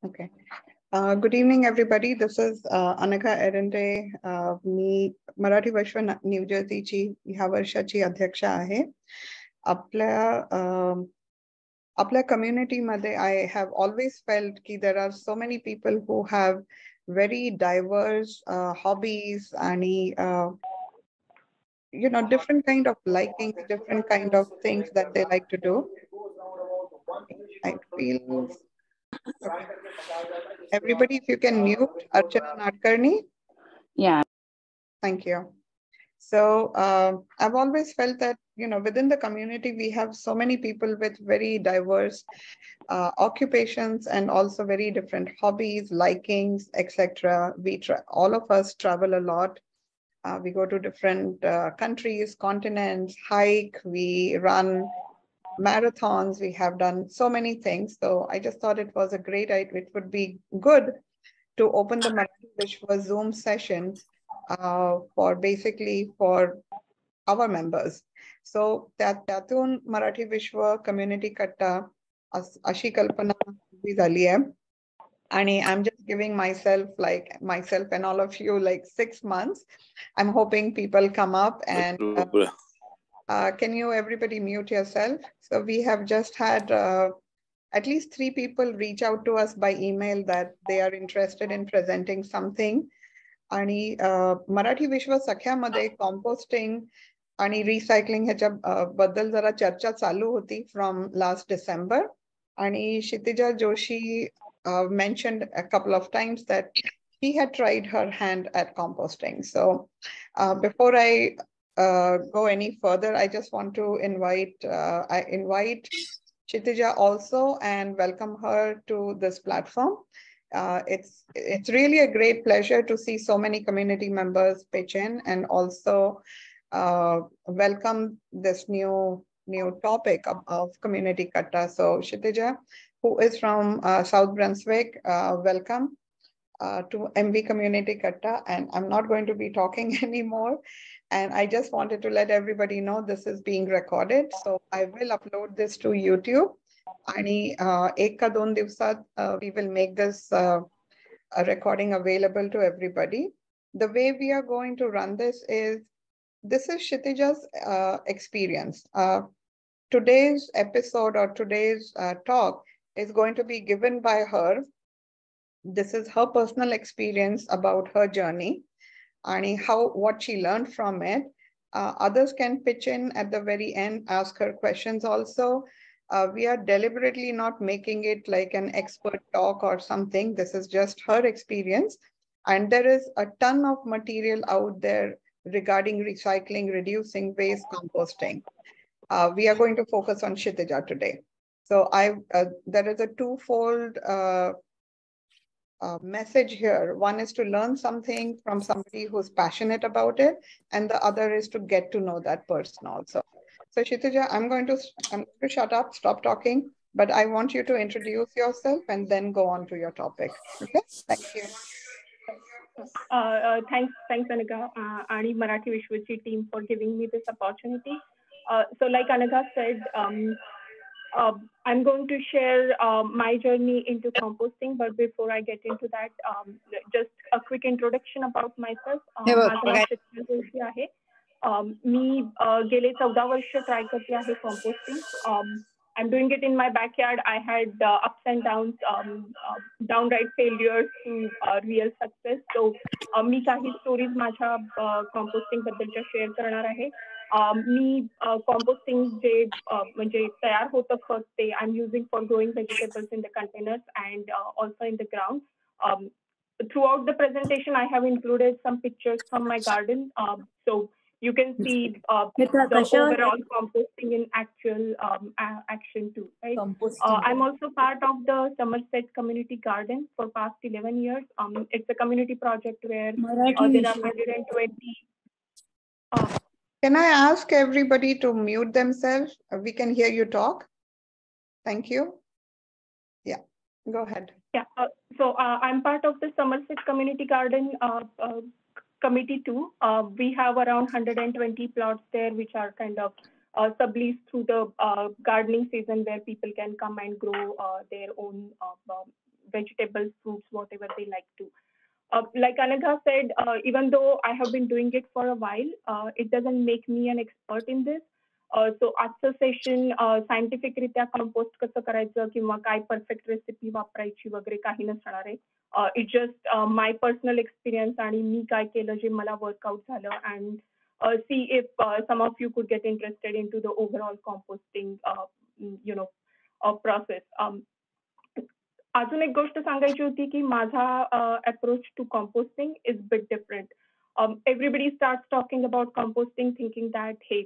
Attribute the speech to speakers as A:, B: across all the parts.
A: Okay. Good evening, everybody. This is Anagha Erinde. मी मराठी विश्व new जर्सीची ह्या वर्षाची अध्यक्ष आहे. आपल्या कम्युनिटीमध्ये I have always felt की there are so many people who have very diverse hobbies आणि different kind of likings, different kind of things that they like to do. I feel okay. Everybody, if you can mute Archana Nadkarni.
B: Yeah.
A: Thank you. So I've always felt that, within the community, we have so many people with very diverse occupations and also very different hobbies, likings, etc. All of us travel a lot. We go to different countries, continents, hike, we run marathons, we have done so many things. So I just thought it was a great idea. It would be good to open the Marathi Vishwa Zoom session for our members. So त्यातून मराठी विश्व community कट्टा अशी कल्पना उभी झाली आहे. आणि I'm just giving myself and all of you 6 months. I'm hoping people come up and can you everybody mute yourself? So we have just had at least 3 people reach out to us by email that they are interested in presenting something. आणि मराठी विश्व सख्यामध्ये composting आणि recycling ह्याच्या बद्दल जरा चर्चा चालू होती from last December. आणि Kshitija Joshi mentioned a couple of times that she had tried her hand at composting. So before I go any further, I just want to invite Kshitija also and welcome her to this platform. It's really a great pleasure to see so many community members pitch in and also welcome this new topic of community katta. So Kshitija, who is from South Brunswick, welcome to MV Community Katta, and I'm not going to be talking anymore. And I just wanted to let everybody know this is being recorded. So I will upload this to YouTube. आणि एक का दोन दिवसात we will make this a recording available to everybody. The way we are going to run this is Kshitija's experience. Today's episode or today's talk is going to be given by her. This is her personal experience about her journey and what she learned from it. Others can pitch in at the very end, ask her questions also. We are deliberately not making it like an expert talk or something. This is just her experience. And there is a ton of material out there regarding recycling, reducing waste, composting. We are going to focus on Kshitija today. So there is a twofold message here. One is to learn something from somebody who's passionate about it, and the other is to get to know that person also. So Kshitija, I'm going to shut up, stop talking, but I want you to introduce yourself and then go on to your topic. Okay, thank you.
C: Thanks, Anagha, and Marathi Vishwachi team for giving me this opportunity. So like Anagha said, I'm going to share my journey into composting, but before I get into that, just a quick introduction about myself. मी गेले 14 वर्ष try करते आहे composting. I'm doing it in my backyard. I had ups and downs, downright failures to real success. So मी काही stories माझ्या composting बद्दलच्या share करणार आहे. मी composting जे म्हणजे तयार होतं खत ते I'm using for growing vegetables in the containers and also in the ground. Throughout the presentation, I have included some pictures from my garden. So you can see the overall composting in actual action too, right? I'm also part of the Somerset Community Garden for past 11 years. It's a community project where there are 120.
A: Can I ask everybody to mute themselves? We can hear you talk. Thank you. Yeah, go ahead.
C: Yeah, so I'm part of the Somerset Community Garden Committee too. We have around 120 plots there, which are kind of subleased through the gardening season, where people can come and grow their own vegetables, fruits, whatever they like to. Like Anagha said, even though I have been doing it for a while, it doesn't make me an expert in this. So आजचं session सायंटिफिकरित्या compost कसं करायचं किंवा काय perfect recipe वापरायची वगैरे काही नसणार आहे. It just my personal experience आणि मी काय केलं जे मला वर्कआउट झालं and see if some of you could get interested into the overall composting process. अजून एक गोष्ट सांगायची होती की माझा approach to composting is bit different. Everybody starts talking about composting thinking that hey,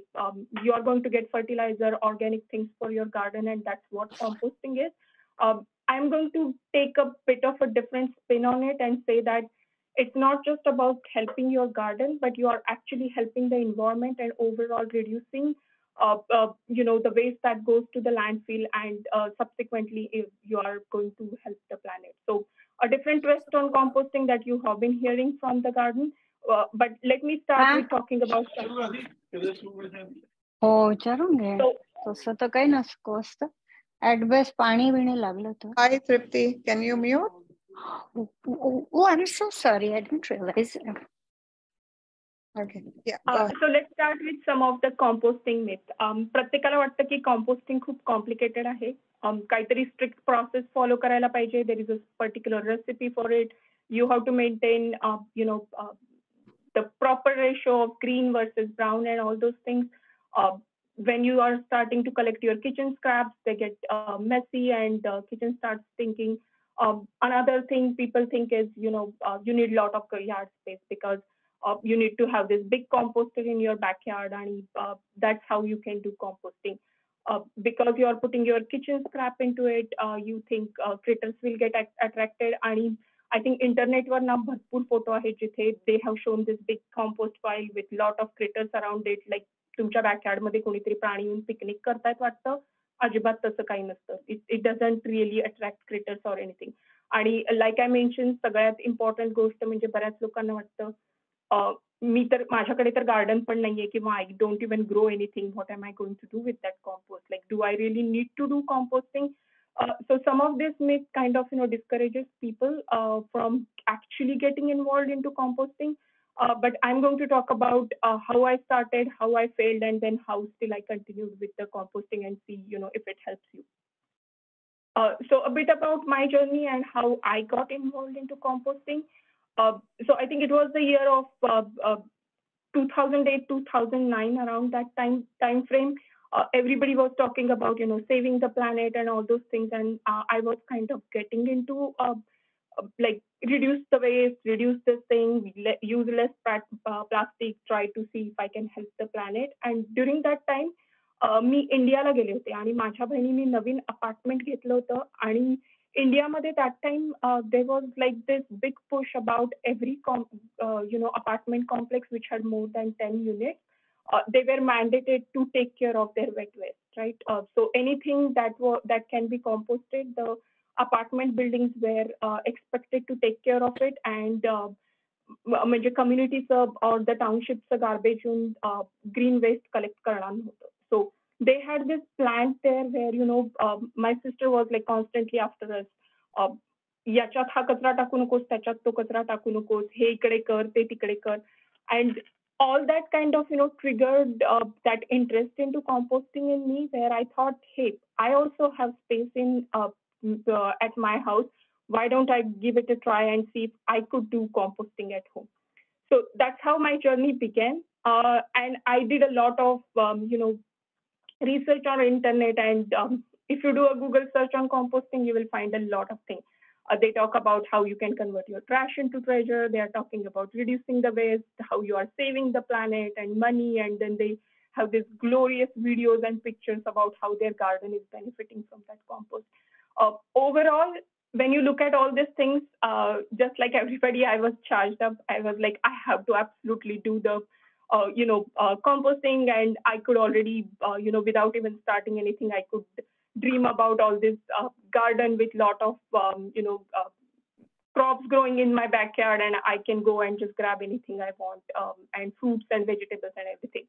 C: you are going to get fertilizer, organic things for your garden, and that's what composting is. I'm going to take a bit of a different spin on it and say that it's not just about helping your garden, but you are actually helping the environment and overall reducing the waste that goes to the landfill, and subsequently if you are going to help the planet. So a different twist on composting that you have been hearing from the garden. But let me start with talking about
B: हो विचारून घे. तसं तर काही नसतं असतं. At best पाणी बिणी लागलं तर.
A: Hi Tripti, can you mute?
B: Oh, I'm so sorry. I didn't realize.
A: Okay. Yeah.
C: So let's start with some of the composting myths. प्रत्येकाला वाटतं की composting खूप complicated आहे. काहीतरी strict process follow करायला पाहिजे. There is a particular recipe for it. You have to maintain, the proper ratio of green versus brown and all those things. When you are starting to collect your kitchen scraps, they get messy and the kitchen starts stinking. Another thing people think is, you need a lot of yard space because you need to have this big composter in your backyard, and that's how you can do composting. Because you are putting your kitchen scrap into it, you think critters will get attracted. And I think internet वर ना भरपूर photo आहेत जिथे they have shown this big compost pile with lot of critters around it, like तुमच्या backyard मध्ये कोणीतरी प्राणी येऊन picnic करतायत वाटतं. अजिबात तसं काही नसतं. It doesn't really attract critters or anything. आणि लाईक आय मेन्शन सगळ्यात इम्पॉर्टंट गोष्ट म्हणजे बऱ्याच लोकांना वाटतं मी तर माझ्याकडे तर गार्डन पण नाहीये किंवा I don't even grow anything. What am I going to do with that compost? Like do I really need to do composting? So some of this myth kind of discourages people from actually getting involved into composting. But I'm going to talk about how I started, how I failed, and then how still I continued with the composting and see if it helps you. So a bit about my journey and how I got involved into composting. So I think it was the year of 2008, 2009, around that time frame. Everybody was talking about saving the planet and all those things, and I was kind of getting into like reduce the waste, reduce this thing, use less plastic, try to see if I can help the planet. And during that time मी इंडियाला गेले होते आणि माझ्या बहिणीने नवीन apartment घेतलं होतं. आणि इंडियामध्ये that time there was like this big push about every apartment complex which had more than 10 units. They were mandated to take care of their wet waste, right? So anything that can be composted, the apartment buildings were expected to take care of it, and म्हणजे communityचं or the townshipचं garbage येऊन green waste collect करणार नव्हतं. So they had this plant there where my sister was like constantly after us. याच्यात हा कचरा टाकू नकोस, त्याच्यात तो कचरा टाकू नकोस, हे इकडे कर, ते तिकडे कर. And all that kind of triggered that interest into composting in me, where I thought, hey, I also have space in at my house. Why don't I give it a try and see if I could do composting at home? So that's how my journey began. And I did a lot of research on internet, and if you do a Google search on composting, you will find a lot of things. They talk about how you can convert your trash into treasure. They are talking about reducing the waste, how you are saving the planet and money, and then they have these glorious videos and pictures about how their garden is benefiting from that compost. Overall, when you look at all these things, just like everybody, I was charged up. I was like, I have to absolutely do the composting, and I could already without even starting anything, I could dream about all this garden with lot of crops growing in my backyard, and I can go and just grab anything I want, and fruits and vegetables and everything.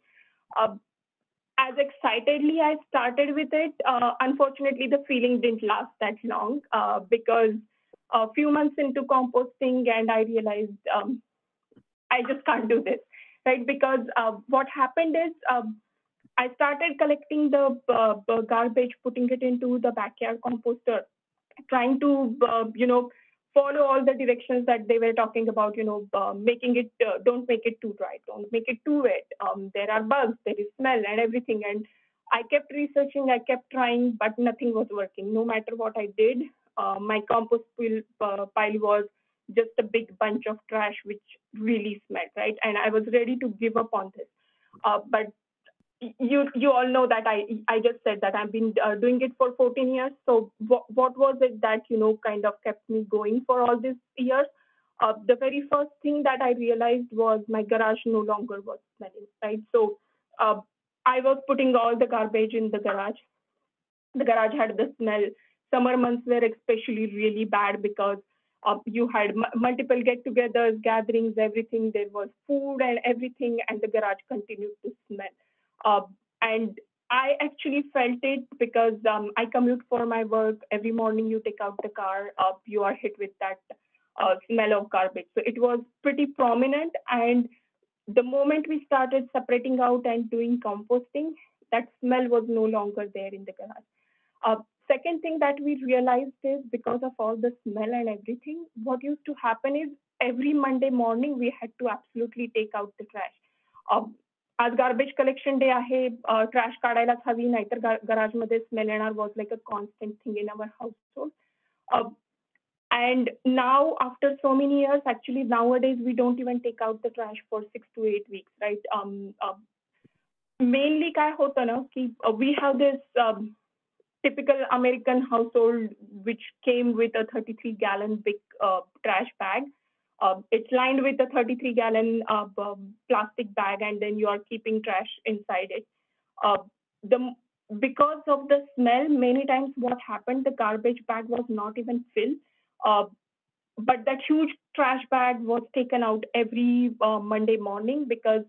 C: As excitedly I started with it, unfortunately the feeling didn't last that long, because a few months into composting, and I realized I just can't do this, right? Because what happened is I started collecting the garbage, putting it into the backyard composter, trying to, follow all the directions that they were talking about, making it, don't make it too dry, don't make it too wet. There are bugs, there is smell and everything. And I kept researching, I kept trying, but nothing was working. No matter what I did, my compost pile was just a big bunch of trash, which really smelled, right? And I was ready to give up on this. But you all know that I just said that I've been doing it for 14 years. So what was it that kind of kept me going for all these years? The very first thing that I realized was my garage no longer was smelling, right? So I was putting all the garbage in the garage. The garage had the smell. Summer months were especially really bad because you had multiple get-togethers, gatherings, everything. There was food and everything, and the garage continued to smell. Uh, and I actually felt it because I commute for my work. Every morning you take out the car, you are hit with that smell of garbage. So it was pretty prominent. And the moment we started separating out and doing composting, that smell was no longer there in the garage. Second thing that we realized is because of all the smell and everything, what used to happen is every Monday morning we had to absolutely take out the trash. Uh, आज garbage collection day आहे, trash काढायलाच हवी, नाहीतर गराजमध्ये smell येणार was like a constant thing in our household. And now, after so many years, actually nowadays we don't even take out the trash for 6 to 8 weeks, right? Mainly काय होतं ना की we have this typical American household which came with a 33-gallon big trash bag. It's lined with a 33-gallon plastic bag, and then you are keeping trash inside it. Because of the smell, many times what happened, the garbage bag was not even filled, but that huge trash bag was taken out every Monday morning because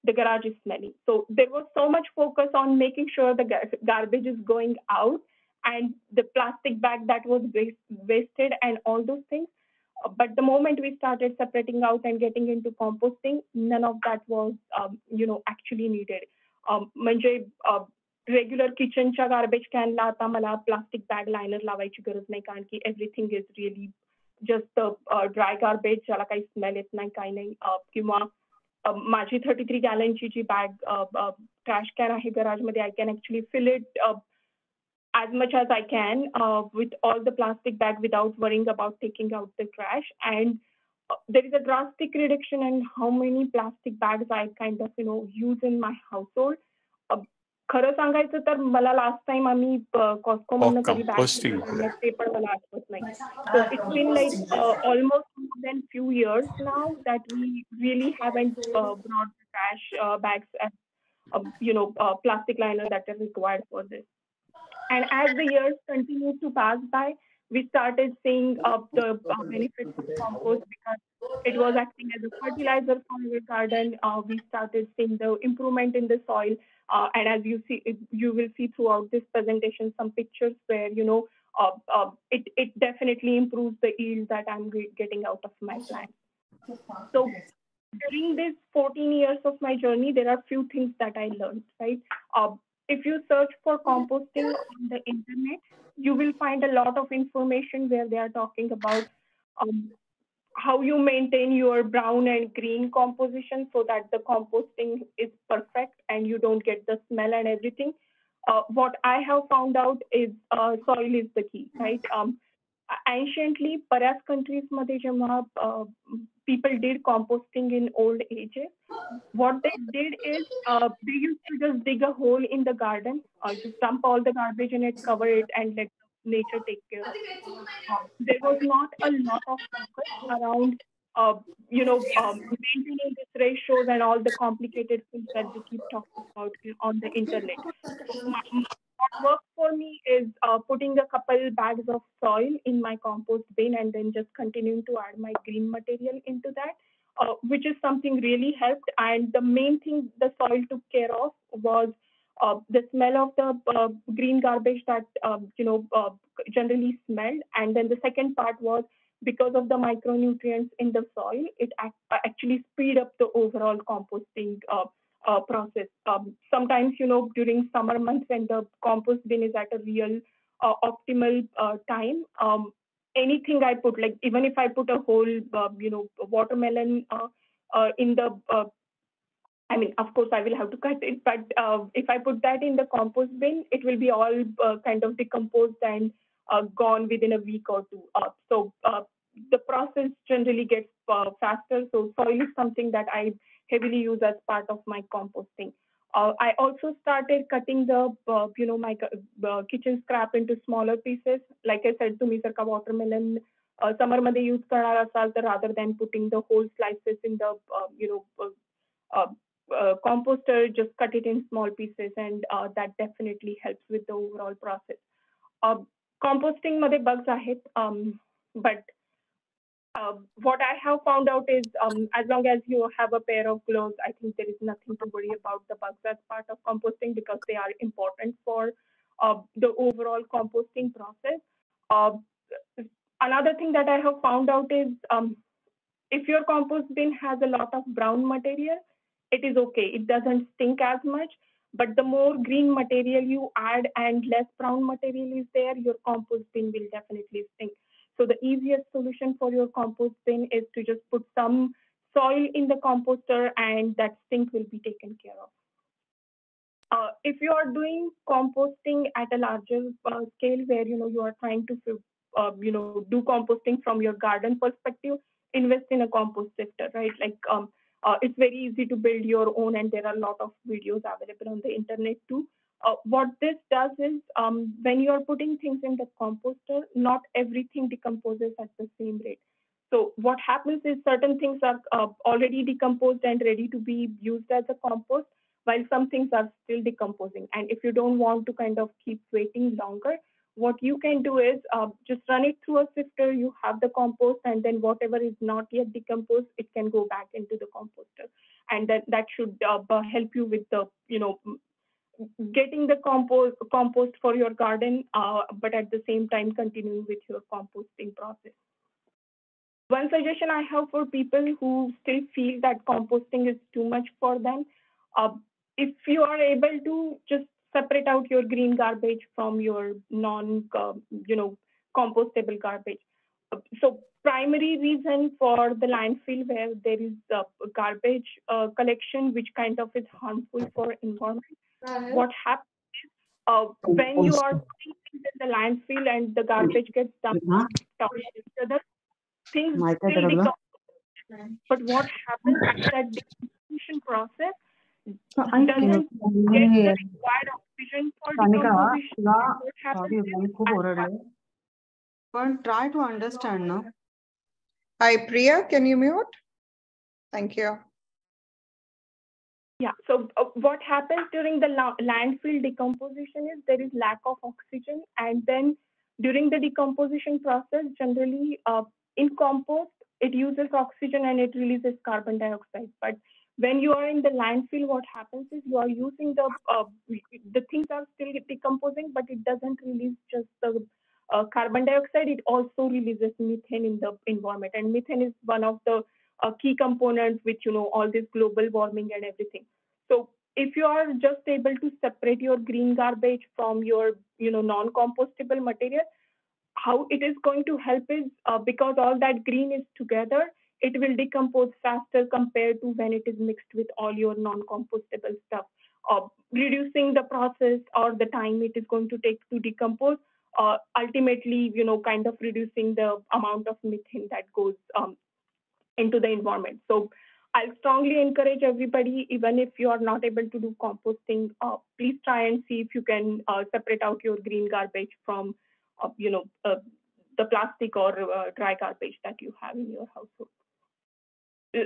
C: the garage is smelly. So there was so much focus on making sure the garbage is going out, and the plastic bag that was wasted and all those things. But the moment we started separating out and getting into composting, none of that was, actually needed. म्हणजे regular किचनच्या garbage कॅनला आता मला plastic bag liner लावायची गरज नाही, कारण की everything is really just dry garbage, ज्याला काही स्मेल येत नाही, काही नाही. किंवा माझी 33 गॅलनची जी बॅग ट्रॅश कॅन आहे गराजमध्ये, I can actually fill it as much as I can with all the plastic bag without worrying about taking out the trash. And there is a drastic reduction in how many plastic bags I kind of, use in my household. खरं सांगायचं तर मला last time आम्ही Costco मधनं कधी bag ते पण मला आठवत नाही. So it's been like almost more than few years now that we really haven't brought the trash bags as plastic liner that are required for this. And as the years continued to pass by, we started seeing the benefits of compost because it was acting as a fertilizer for our garden. We started seeing the improvement in the soil. And as you will see throughout this presentation, some pictures where, it definitely improves the yield that I'm getting out of my plants. So during this 14 years of my journey, there are few things that I learned, right? If you search for composting on the internet, you will find a lot of information where they are talking about how you maintain your brown and green composition so that the composting is perfect and you don't get the smell and everything. What I have found out is soil is the key, right? Anciently, बऱ्याच countries मध्ये जेव्हा people did composting in old ages, what they did is they used to just dig a hole in the garden, just dump all the garbage in it, cover it, and let nature take care of it. There was not a lot of focus around, maintaining these ratios and all the complicated things that they keep talking about on the internet. So what works for me is putting a couple bags of soil in my compost bin and then just continuing to add my green material into that. Which is something really helped. And the main thing the soil took care of was the smell of the green garbage that generally smelled. And then the second part was because of the micronutrients in the soil, it actually speed up the overall composting process. Sometimes, during summer months when the compost bin is at a real optimal time, anything I put, like even if I put a whole, watermelon in the I mean, of course, I will have to cut it, but if I put that in the compost bin, it will be all kind of decomposed and gone within a week or two. So the process generally gets faster. So soil is something that I heavily use as part of my composting. I also started cutting the, my kitchen scrap into smaller pieces. Like I said, तुम्ही जर का watermelon summer मध्ये use करणार असाल तर rather than putting the whole slices in the, composter, just cut it in small pieces, and that definitely helps with the overall process. Composting मध्ये bugs आहेत, but what I have found out is as long as you have a pair of gloves, I think there is nothing to worry about the bugs as part of composting because they are important for the overall composting process. Another thing that I have found out is if your compost bin has a lot of brown material, it is okay. It doesn't stink as much. But the more green material you add and less brown material is there, your compost bin will definitely stink. So the easiest solution for your compost bin is to just put some soil in the composter and that stink will be taken care of. If you are doing composting at a larger scale where you are trying to do composting from your garden perspective, invest in a compost sifter, right? Like it's very easy to build your own, and there are a lot of videos available on the internet too. What this does is when you are putting things in the composter, not everything decomposes at the same rate. So what happens is certain things are already decomposed and ready to be used as a compost, while some things are still decomposing. And if you don't want to kind of keep waiting longer, what you can do is just run it through a sifter. You have the compost, and then whatever is not yet decomposed, it can go back into the composter. And that should help you with the, getting the compost for your garden, but at the same time continuing with your composting process. One suggestion I have for people who still feel that composting is too much for them, if you are able to just separate out your green garbage from your compostable garbage. So primary reason for the landfill where there is garbage collection, which kind of is harmful for environment. What happens is when you are putting things in the landfill and the garbage gets dumped on each other, things still decompose. But what happens is that decomposition process doesn't get the required oxygen for decomposition. What happens is
D: but try to understand now.
A: Hi, Priya, can you mute? Thank you.
C: Yeah, so what happens during the landfill decomposition is there is lack of oxygen, and then during the decomposition process, generally in compost, it uses oxygen and it releases carbon dioxide. But when you are in the landfill, what happens is you are using the things are still decomposing, but it doesn't release just the carbon dioxide. It also releases methane in the environment, and methane is one of the key components with all this global warming and everything. So if you are just able to separate your green garbage from your non-compostable material, how it is going to help is because all that green is together, it will decompose faster compared to when it is mixed with all your non-compostable stuff, reducing the process or the time it is going to take to decompose, ultimately kind of reducing the amount of methane that goes into the environment. So I'll strongly encourage everybody, even if you are not able to do composting, please try and see if you can separate out your green garbage from the plastic or dry garbage that you have in your household.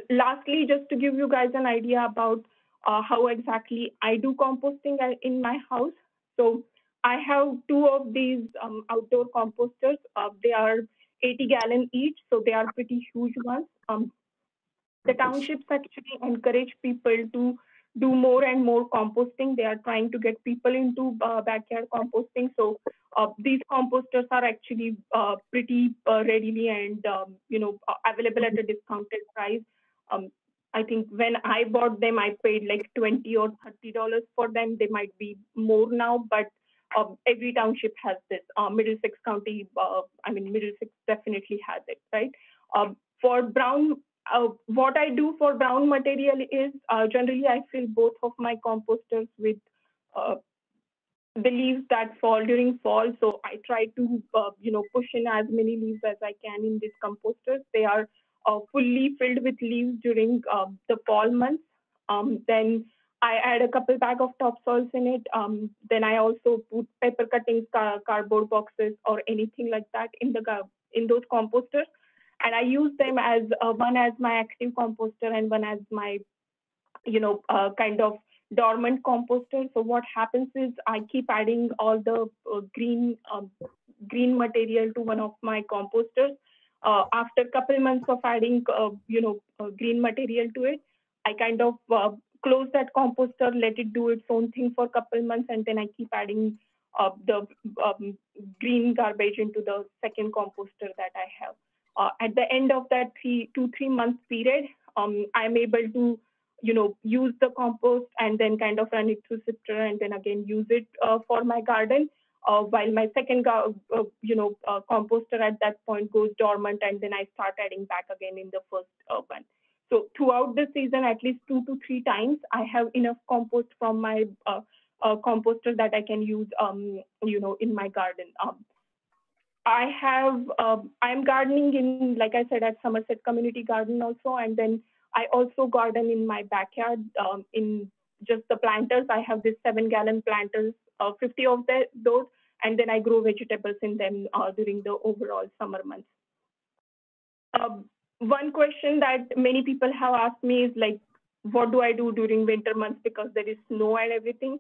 C: Lastly, just to give you guys an idea about how exactly I do composting in my house. So I have two of these outdoor composters. They are 80-gallon each, so they are pretty huge ones. The townships actually encourage people to do more and more composting. They are trying to get people into backyard composting. So these composters are actually pretty readily and available at a discounted price. I think when I bought them, I paid like $20 or $30 for them. They might be more now, but every township has this. Middlesex County, Middlesex definitely has it, right? For brown, what I do for brown material is generally I fill both of my composters with the leaves that fall during fall. So I try to, push in as many leaves as I can in these composters. They are fully filled with leaves during the fall months. Then I add a couple bag of topsoils in it. Then I also put paper cuttings, cardboard boxes, or anything like that in those composters, and I use them as one as my active composter and one as my kind of dormant composter. So what happens is I keep adding all the green material to one of my composters. After a couple months of adding green material to it, I kind of close that composter, let it do its own thing for a couple months, and then I keep adding the green garbage into the second composter that I have. At the end of that 3 month period, I'm able to use the compost and then kind of run it through sifter and then again use it for my garden. While my second composter at that point goes dormant, and then I start adding back again in the first one. So throughout the season, at least 2 to 3 times, I have enough compost from my composter that I can use, in my garden. I'm gardening in, like I said, at Somerset Community Garden also, and then I also garden in my backyard in just the planters. I have these 7-gallon planters, 50 of those, and then I grow vegetables in them during the overall summer months. One question that many people have asked me is like, what do I do during winter months because there is snow and everything?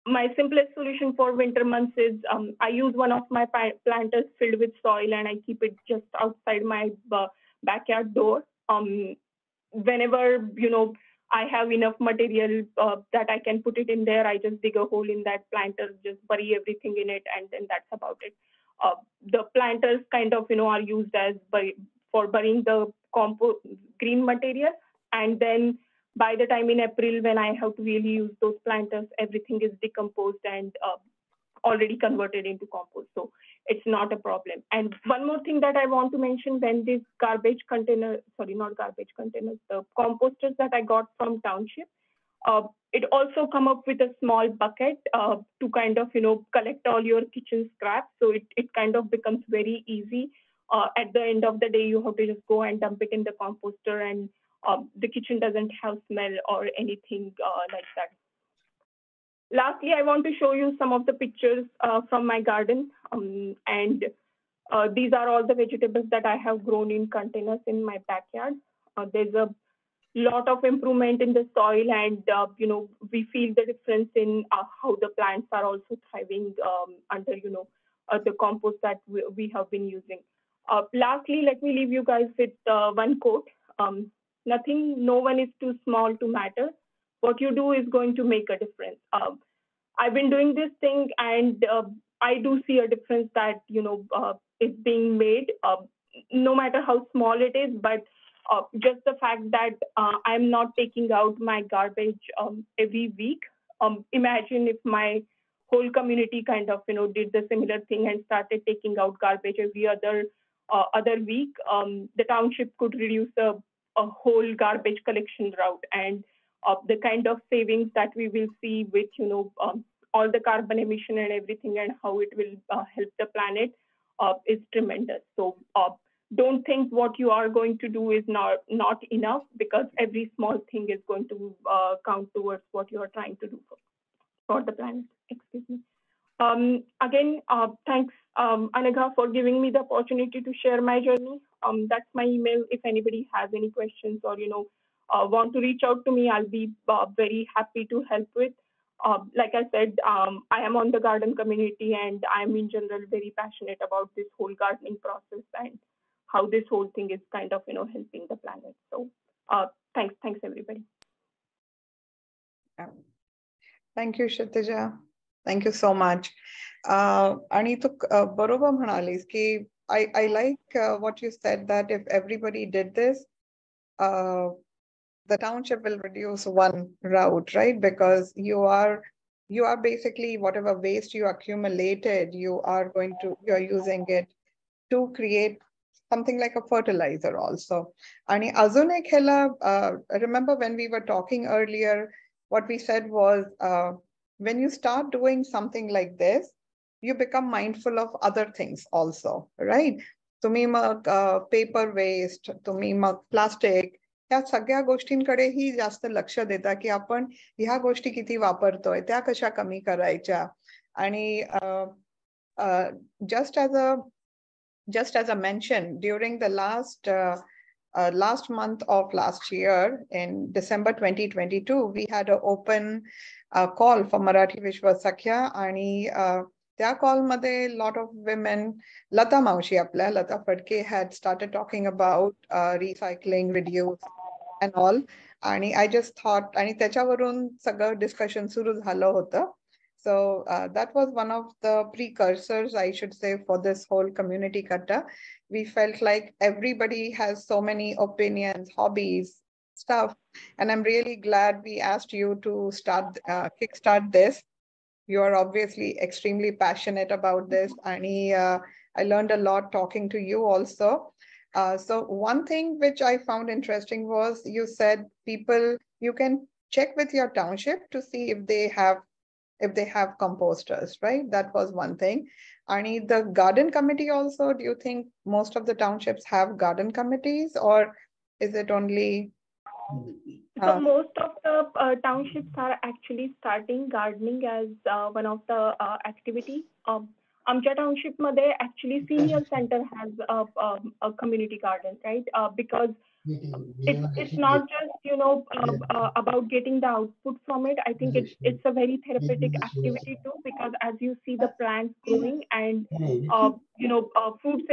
C: My simplest solution for winter months is I use one of my planters filled with soil and I keep it just outside my backyard door. Whenever, I have enough material that I can put it in there, I just dig a hole in that planter, just bury everything in it, and then that's about it. The planters kind of, are used as for burying the green material. And then by the time in April, when I have to really use those planters, everything is decomposed and already converted into compost. So it's not a problem. And one more thing that I want to mention, when these the composters that I got from township, it also come up with a small bucket to kind of, collect all your kitchen scraps. So it kind of becomes very easy. At the end of the day, you have to just go and dump it in the composter, and the kitchen doesn't have smell or anything like that. Lastly, I want to show you some of the pictures from my garden. And these are all the vegetables that I have grown in containers in my backyard. There's a lot of improvement in the soil, and we feel the difference in how the plants are also thriving under the compost that we have been using. Lastly, let me leave you guys with one quote. No one is too small to matter. What you do is going to make a difference. I've been doing this thing, and I do see a difference that is being made, no matter how small it is. But just the fact that I'm not taking out my garbage every week. Imagine if my whole community kind of did the similar thing and started taking out garbage every other week. The township could reduce a whole garbage collection route, and the kind of savings that we will see with all the carbon emission and everything, and how it will help the planet is tremendous. So don't think what you are going to do is not enough, because every small thing is going to count towards what you are trying to do for the planet. Excuse me. Again, thanks, Anagha, for giving me the opportunity to share my journey. That's my email. If anybody has any questions or want to reach out to me, I'll be very happy to help with. Like I said, I am on the garden community, and I'm in general very passionate about this whole gardening process and how this whole thing is kind of helping the planet. So thanks everybody.
A: Thank you Kshitija, thank you so much. आणि तू बरोबर म्हणालीस की I like what you said, that if everybody did this, the township will reduce one route, right? Because you are basically, whatever waste you accumulated, you are using it to create something like a fertilizer also. And अजून एक ह्याला, remember when we were talking earlier, what we said was, when you start doing something like this, you become mindful of other things also, right? तुम्ही मग paper waste, तुम्ही मग plastic, या सगळ्या गोष्टींकडेही जास्त लक्ष देता की आपण ह्या गोष्टी किती वापरतोय, त्या कशा कमी करायच्या. आणि just as a mention, during the last month of last year, in December 2022, we had an open call for Marathi Vishwa Sakhya, आणि त्या कॉल मध्ये lot of women, Lata Maushi आपल्या, Lata Phadke, had started talking about recycling, reduce and all. आणि I just thought, आणि त्याच्यावरून सगळं discussion सुरू झालं होतं. So that was one of the precursors, I should say, for this whole community katta. We felt like everybody has so many opinions, hobbies, stuff, and I'm really glad we asked you to kickstart this. You are obviously extremely passionate about this, and I learned a lot talking to you also. So one thing which I found interesting was, you said you can check with your township to see if they have composters, right? That was one thing. And the garden committee also, do you think most of the townships have garden committees, or is it only...
C: So most of the townships are actually starting gardening as one of the activity. Amcha township मध्ये actually senior center has a community garden, right? Because it's not just about getting the output from it. I think it's a very therapeutic activity too, because as you see the plants growing and fruits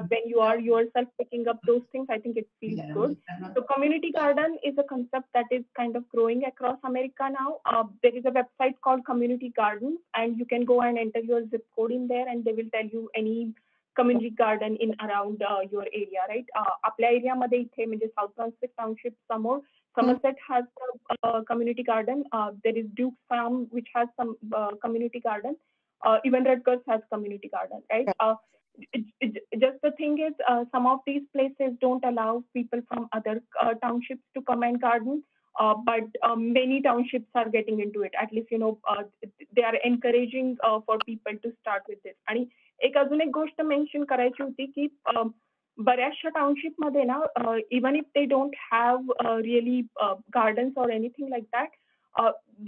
C: when you are yourself picking up those things, I think it feels good. So community garden is a concept that is kind of growing across America now. There is a website called Community Garden, and you can go and enter your zip code in there, and they will tell you any community garden in around your area, right? आपल्या area मध्ये इथे म्हणजे South Brunswick Township समोर Somerset has a community garden. There is Duke's Farm, which has some community garden. Even Rutgers has community garden, right? Just the thing is, some of these places don't allow people from other townships to come and garden. But many townships are getting into it. At least, they are encouraging for people to start with this. आणि एक अजून एक गोष्ट mention करायची होती की बऱ्याचशा township मध्ये ना, even if they don't have really gardens or anything like that,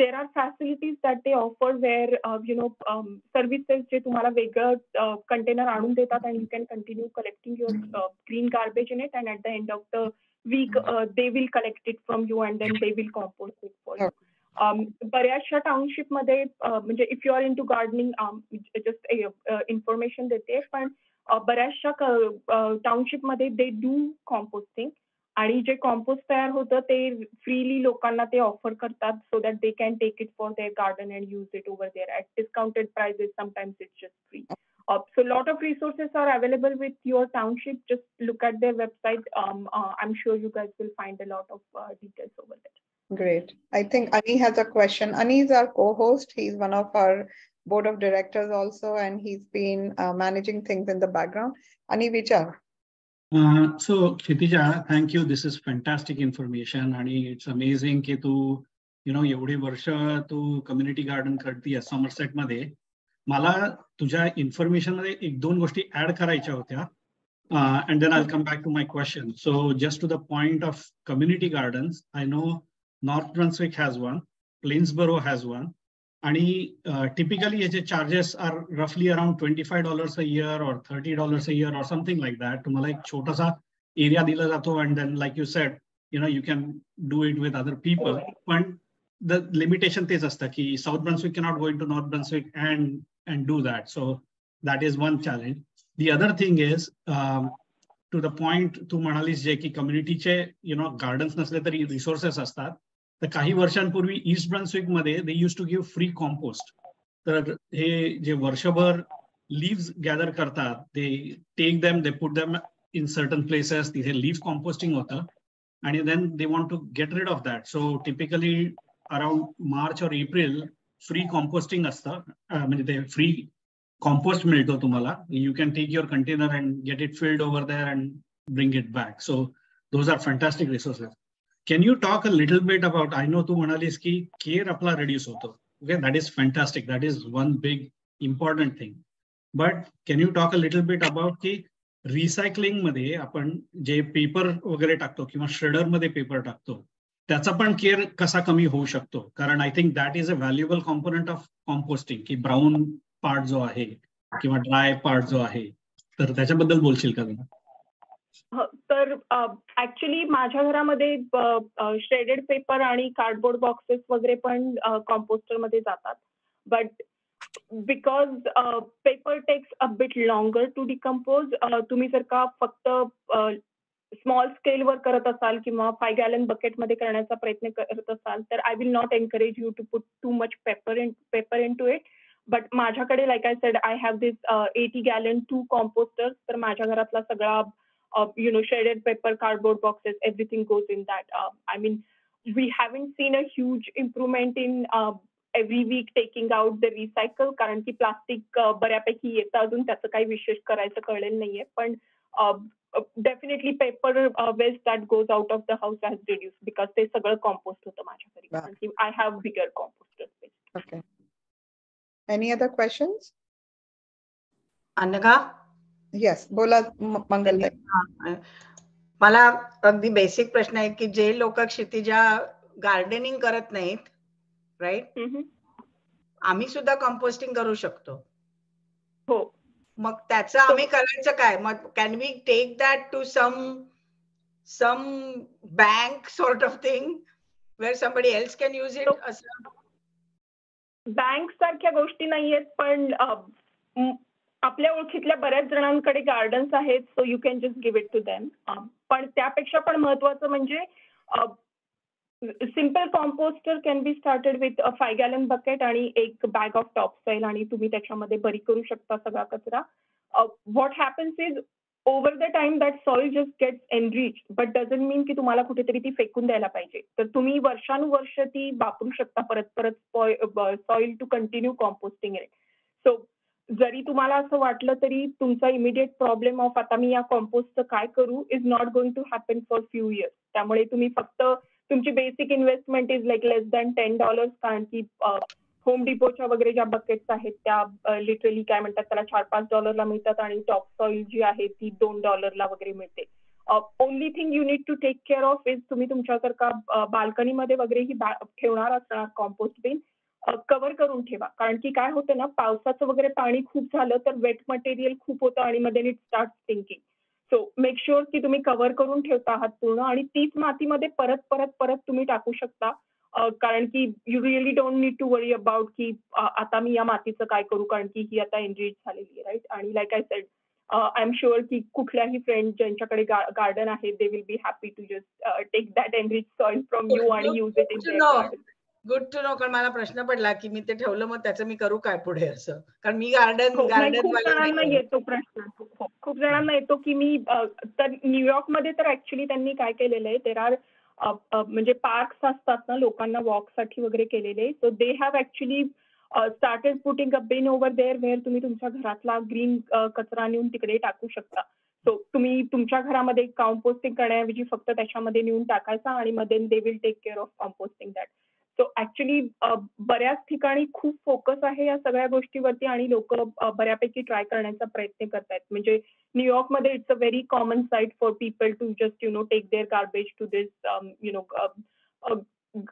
C: there are facilities that they offer where services जे तुम्हाला वेगळं कंटेनर आणून देतात, and you can continue collecting your green garbage in it, and at the end of the week they will collect it from you and then they will compost it for you. बऱ्याचशा township मध्ये म्हणजे if you are into gardening, just information देते, पण बऱ्याचशा township मध्ये they do composting, आणि जे compost तयार होतं ते फ्रीली लोकांना ते ऑफर करतात, so that they can take it for their garden and use it over there at discounted prices. Sometimes it's just free. So a lot of resources are available with your township. Just look at their website. I'm sure you guys will find a lot of details over there.
A: Great. I think Ani has a question. Ani is our co-host. He's one of our board of directors also, and he's been managing things in the background. Ani, vichar.
E: So Kshitija, thank you. This is fantastic information. Ani, it's amazing ki tu, एवढी वर्ष तू community garden करती आहे Somerset मध्ये. मला तुझ्या information मध्ये एक दोन गोष्टी ऍड करायच्या होत्या, and then I come back to my question. So just to the point of community gardens, I know North Brunswick has one, Plainsboro has one, आणि टिपिकली याचे चार्जेस आर रफली around $25 a year or $30 a year or something like that. तुम्हाला एक छोटासा area दिला जातो, and then like you said, you can do it with other people. पण the limitation is ki South Brunswick cannot go into North Brunswick and do that. So that is one challenge. The other thing is, to the point to Manalis je ki community che, gardens nasle tari resources astat, तर काही वर्षांपूर्वी East Brunswick मध्ये they use to give free compost. तर हे जे वर्षभर leaves gather करतात, they take them, they put them in certain places, तिथे लीव्ह कॉम्पोस्टिंग होतं आणि then they want to get rid of that. So typically around March और April free composting असतं, म्हणजे ते फ्री कॉम्पोस्ट मिळतो तुम्हाला. You can take your container and get it filled over there and bring it back. So those are fantastic resources. Can you talk a little bit about, I know तू म्हणालीस की care आपला reduce होतो. Okay, that is fantastic. That is one big important thing. But can you talk a little bit about की recycling मध्ये आपण जे paper वगैरे टाकतो किंवा श्रेडर मध्ये पेपर टाकतो, त्याचा पण केअर कसा कमी होऊ शकतो? कारण I think that is a valuable component of composting, की ब्राऊन पार्ट जो आहे किंवा ड्राय पार्ट जो आहे, तर त्याच्याबद्दल बोलशील का तुम्ही?
C: तर ऍक्च्युली माझ्या घरामध्ये श्रेडेड पेपर आणि कार्डबोर्ड बॉक्सेस वगैरे पण कॉम्पोस्टर मध्ये जातात. But because paper takes a bit longer to decompose, तुम्ही जर का फक्त स्मॉल स्केलवर करत असाल किंवा 5 गॅलन बकेटमध्ये करण्याचा प्रयत्न करत असाल तर I will not encourage you to put too much paper into it. But माझ्याकडे like I said I have this 80 gallon 2 composters. तर माझ्या घरातला सगळा shredded paper, cardboard boxes, everything goes in that. I mean, we haven't seen a huge improvement in every week taking out the recycle, कारण की plastic बऱ्यापैकी येतं, अजून त्याचं काही विशेष करायचं कळलेलं नाहीये. पण definitely paper waste that goes out of the house has reduce because ते सगळं कॉम्पोस्ट होतं माझ्या घरी, कारण की I have bigger composter space.
A: Okay. Any other questions?
D: Anagha,
A: Yes, बोला मंगल.
D: मला अगदी बेसिक प्रश्न आहे की जे लोक क्षितिजा गार्डनिंग करत नाहीत, राईट, आम्ही सुद्धा कंपोस्टिंग करू शकतो.
C: हो.
D: मग त्याचं आम्ही करायचं काय? मग can we take that to some bank sort of thing where somebody else can use it? असं
C: बँक सारख्या गोष्टी नाहीयेत, पण आपल्या ओळखीतल्या बऱ्याच जणांकडे गार्डन्स आहेत, so you can just give it to them. पण त्यापेक्षा पण महत्वाचं म्हणजे simple composter can be started with 5 gallon bucket आणि एक बॅग ऑफ टॉपसॉइल, आणि तुम्ही त्याच्यामध्ये बरी करू शकता सगळा कचरा. What happens is over the time that soil just gets enriched, but doesn't mean की तुम्हाला कुठेतरी ती फेकून द्यायला पाहिजे. तर तुम्ही वर्षानुवर्ष ती वापरू शकता परत soil to continue composting it. So जरी तुम्हाला असं वाटलं तरी तुमचा इमिडिएट प्रॉब्लेम ऑफ आता मी या कॉम्पोस्टचं काय करू is not going to happen for few years. त्यामुळे तुम्ही फक्त तुमची basic investment is like less than $10, कारण की होम डिपोच्या वगैरे ज्या बकेट्स आहेत त्या लिटरली काय म्हणतात त्याला $4-5 मिळतात, आणि टॉप सॉइल जी आहे ती $2 वगैरे मिळते. Only thing you need to take care of is तुम्ही तुमच्या जर का बाल्कनीमध्ये वगैरे ही ठेवणार असणार कॉम्पोस्ट बिन, कव्हर करून ठेवा. कारण की काय होतं ना, पावसाचं वगैरे पाणी खूप झालं तर वेट मटेरियल खूप होतं आणि मध्ये it start stinking. So make sure की तुम्ही कव्हर करून ठेवता आहात पूर्ण, आणि तीच मातीमध्ये परत तुम्ही टाकू शकता. कारण की you really don't need to worry about की आता मी या मातीचं काय करू, कारण की ही आता एनरिच झालेली आहे, राईट. आणि like I said I am sure की कुठल्याही फ्रेंड ज्यांच्याकडे गार्डन आहे they will be happy to just take that enrich soil from you आणि use it in their garden.
D: Good to know. कारण मला प्रश्न पडला की मी ते ठेवलं मग त्याचं मी करू काय पुढे, असं. कारण मी गार्डन
C: खूप जणांना येतो प्रश्न, खूप जणांना येतो की मी तर न्यूयॉर्कमध्ये तर ऍक्च्युली त्यांनी काय केलेलं आहे, देर आर म्हणजे पार्क्स असतात ना लोकांना वॉकसाठी वगैरे केलेले, so they have actually started putting a bin over there where तुम्ही तुमच्या घरातला ग्रीन कचरा नेऊन तिकडे टाकू शकता. सो तुम्ही तुमच्या घरामध्ये कॉम्पोस्टिंग करण्याऐवजी फक्त त्याच्यामध्ये नेऊन टाकायचा, आणि मध्ये they will take care of composting that. So actually बऱ्याच ठिकाणी खूप फोकस आहे या सगळ्या गोष्टीवरती, आणि लोक बऱ्यापैकी ट्राय करण्याचा प्रयत्न करतायत. म्हणजे न्यूयॉर्कमध्ये it's a very common sight for people to just take their garbage to this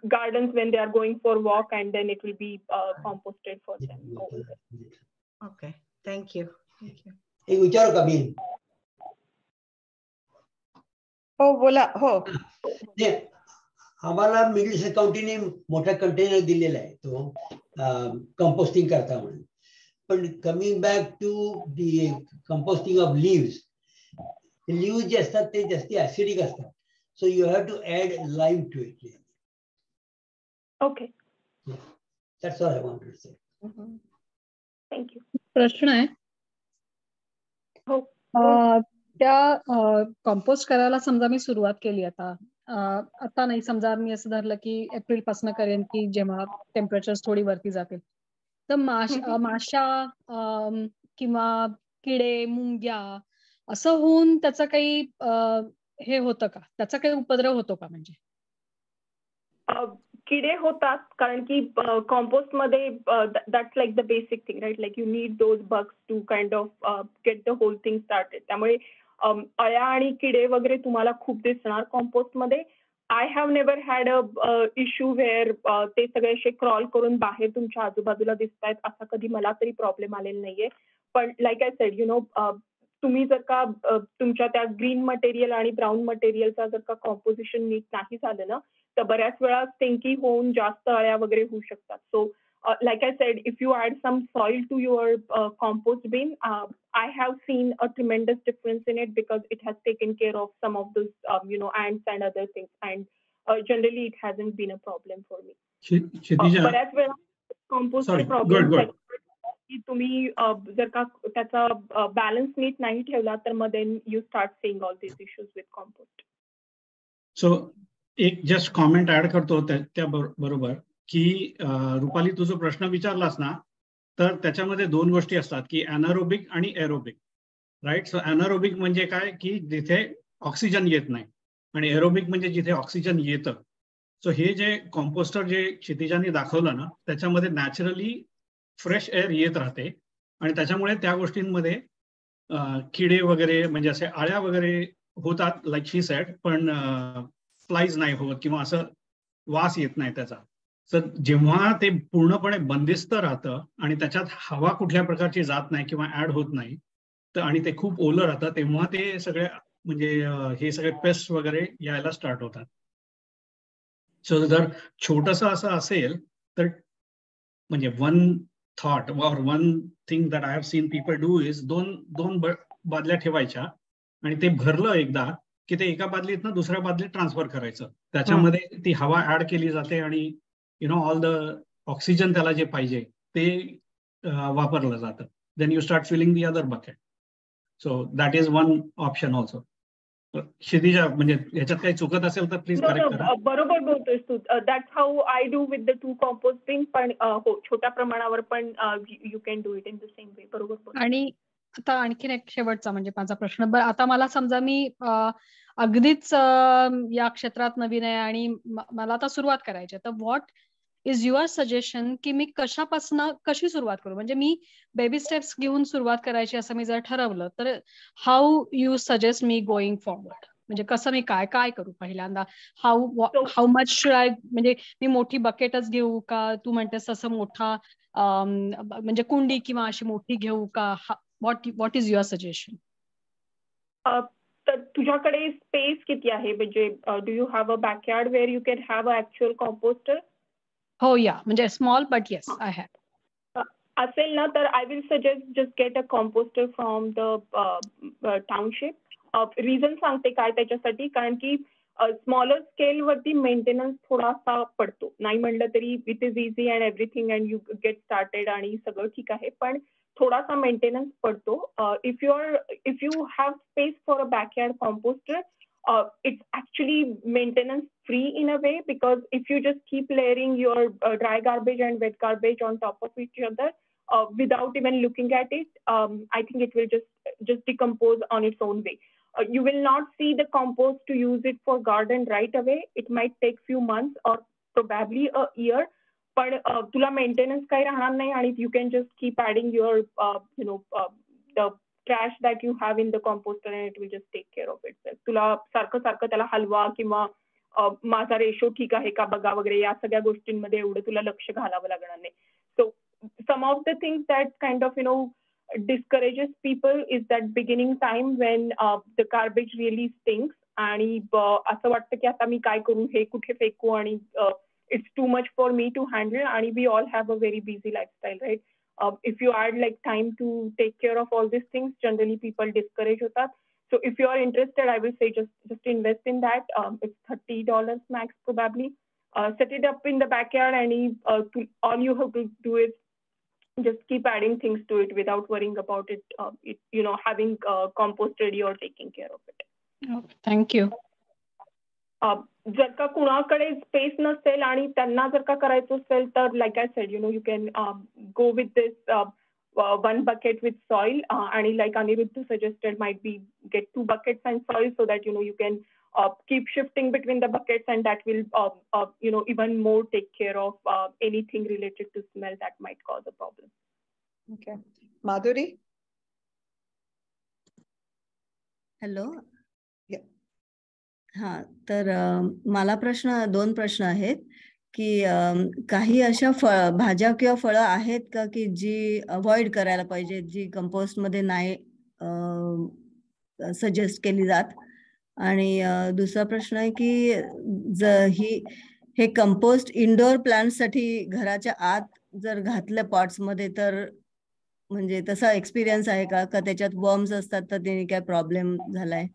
C: gardens when they are going for walk, and then it will be composted for them over there.
D: Okay, thank you.
F: एक विचारू का मी?
A: हो बोला. हो,
F: आम्हाला middle east काउंटीने मोठा container दिलेला आहे तो कंपोस्टिंग करता म्हणून. पण coming back to the composting of leaves जे असतात ते जास्ती ऍसिडिक असतात, so you have to add lime to it.
C: Okay.
F: That's all I wanted to say.
C: Thank you.
G: प्रश्न आहे त्या कंपोस्ट करायला समजा मी सुरुवात केली आता नाही, समजा मी असं धरलं की एप्रिल पासून करेन की जेव्हा टेम्परेचर थोडी वरती जातील, तर माशा किंवा किडे मुंग्या असं होऊन त्याचा काही हे होतं का, त्याचा काही उपद्रव होतो का? म्हणजे
C: किडे होतात कारण की कंपोस्ट मध्ये that's like the basic thing right, like you need those bugs to kind of get the whole thing started. त्यामुळे अळ्या आणि किडे वगैरे तुम्हाला खूप दिसणार कंपोस्ट मध्ये. I have never had a issue where ते सगळे असे क्रॉल करून बाहेर तुमच्या आजूबाजूला दिसत आहेत, असा कधी मला तरी प्रॉब्लेम आलेला नाहीये. पण like I said you know, तुम्ही जर का तुमच्या त्या ग्रीन मटेरियल आणि ब्राऊन मटेरियलचा जर का कॉम्पोजिशन नीट नाही झालं ना, तर बऱ्याच वेळा स्टिंकी होऊन जास्त अळ्या वगैरे होऊ शकतात. सो like I said, if you add some soil to your compost bin, I have seen a tremendous difference in it because it has taken care of some of those, ants and other things. And generally, it hasn't been a problem for me. बऱ्याच वेळा कंपोस्टचे problem की तुम्ही जर का त्याचा balance NEET नाही ठेवला तर मग then you start seeing all this issues with compost.
E: So एक जस्ट कॉमेंट ऍड करतो त्या बरोबर की रुपाली, तू जो प्रश्न विचारलास ना, तर त्याच्यामध्ये दोन गोष्टी असतात की अॅनारोबिक आणि एरोबिक, राईट. सो अॅनारोबिक म्हणजे काय की जिथे ऑक्सिजन येत नाही, आणि एरोबिक म्हणजे जिथे ऑक्सिजन येतं. सो हे जे कॉम्पोस्टर जे क्षितिजाने दाखवलं ना, त्याच्यामध्ये नॅचरली फ्रेश एअर येत राहते आणि त्याच्यामुळे त्या गोष्टींमध्ये किडे वगैरे म्हणजे असे आळ्या वगैरे होतात लाईक शी सेड, पण फ्लाईज नाही होत किंवा असं वास येत नाही त्याचा. तर जेव्हा ते पूर्णपणे बंदिस्त राहतं आणि त्याच्यात हवा कुठल्या प्रकारची जात नाही किंवा ऍड होत नाही, तर आणि ते खूप ओलं राहतं, तेव्हा ते सगळे म्हणजे हे सगळे पेस्ट वगैरे यायला स्टार्ट होतात. सो जर छोटंसं असं असेल तर म्हणजे वन थॉट और one thing that I have seen people do is दोन बादल्या ठेवायच्या आणि ते भरलं एकदा की ते एका बादलीतनं दुसऱ्या बादलीत ट्रान्सफर करायचं. त्याच्यामध्ये ती हवा ऍड केली जाते आणि ऑल द ऑक्सिजन त्याला जे पाहिजे ते वापरलं जातं. Then you start filling the other bucket. So that is one option also. Kshitija, म्हणजे ह्याच्यात काही चुकत असेल तर प्लीज करेक्ट करा.
C: बरोबर बोलतोयस तू. That's how I do with the two composting. पण हो, छोट्या प्रमाणावर पण you can do it in the same way. बरोबर.
G: आणि आता आणखीन एक शेवटचा म्हणजे माझा प्रश्न, आता मला समजा मी अगदीच या क्षेत्रात नवीन आहे आणि मला आता सुरुवात करायची आहे, तर व्हॉट इज युअर सजेशन की मी कशी सुरुवात करू? म्हणजे मी बेबी स्टेप्स घेऊन सुरुवात करायची असं मी जर ठरवलं तर how you suggest me going forward? म्हणजे कसं मी काय करू पहिल्यांदा? हाऊ मच शुड आय, म्हणजे मी मोठी बकेटच घेऊ का, तू म्हणतेस तसं मोठा म्हणजे कुंडी किंवा अशी मोठी घेऊ का? What is your suggestion?
C: तर तुझ्याकडे स्पेस किती आहे? म्हणजे do you have a backyard where you can have a actual composter?
G: हो, या, म्हणजे small but yes I have.
C: असेल ना तर I will suggest just get a composter from the township. Reason सांगते काय त्याच्यासाठी, कारण की स्मॉलर स्केल वरती मेंटेनन्स थोडासा पडतो. नाही म्हणलं तरी it is easy and everything and you get started आणि सगळं ठीक आहे, पण थोडासा मेंटेनन्स पडतो. If you have space for a backyard composter, it's actually maintenance free in a way, because if you just keep layering your dry garbage and wet garbage on top of each other without even looking at it, I think it will just decompose on its own way. You will not see the compost to use it for garden right away. It might take few months or probably a year, पण तुला maintenance काही राहणार नाही आणि you can just keep adding your the trash that you have in the composter and it will just take care of itself. तुला सारखं त्याला हलवा किंवा माझा रेशो ठीक आहे का बघा वगैरे या सगळ्या गोष्टींमध्ये एवढं तुला लक्ष घालावं लागणार नाही. So some of the things that kind of discourages people is that beginning time when the garbage really stinks आणि असं वाटतं की आता मी काय करू, हे कुठे फेकू, आणि it's too much for me to handle, and we all have a very busy lifestyle, right? If you add like time to take care of all these things, generally people discourage hotat. So if you are interested, I will say just invest in that. It's $30 max probably. set it up in the backyard, and all you have to do is just keep adding things to it without worrying about it, having compost ready or taking care of it.
G: Okay, thank you.
C: जर का कुणाकडे space नसेल आणि त्यांना जर का करायचं असेल तर like I said, you can go with this one bucket with soil, and like Aniruddha suggested, might be get 2 buckets and soil, so that you can keep shifting between the buckets, and that will even more take care of anything related to smell that might cause a problem.
A: Okay, Madhuri.
H: Hello.
A: Yeah.
H: हा, तर मला 2 प्रश्न आहेत की काही अशा भाज्या किंवा फळं आहेत का की जी अवॉइड करायला पाहिजे, जी कंपोस्ट मध्ये नाही सजेस्ट केली जात. आणि दुसरा प्रश्न आहे की हे कंपोस्ट इंडोर प्लांट साठी घराच्या आत जर घातलं पॉट्स मध्ये तर म्हणजे तसा एक्सपिरियन्स आहे का त्याच्यात वर्म्स असतात तर त्याने काय प्रॉब्लेम झालाय?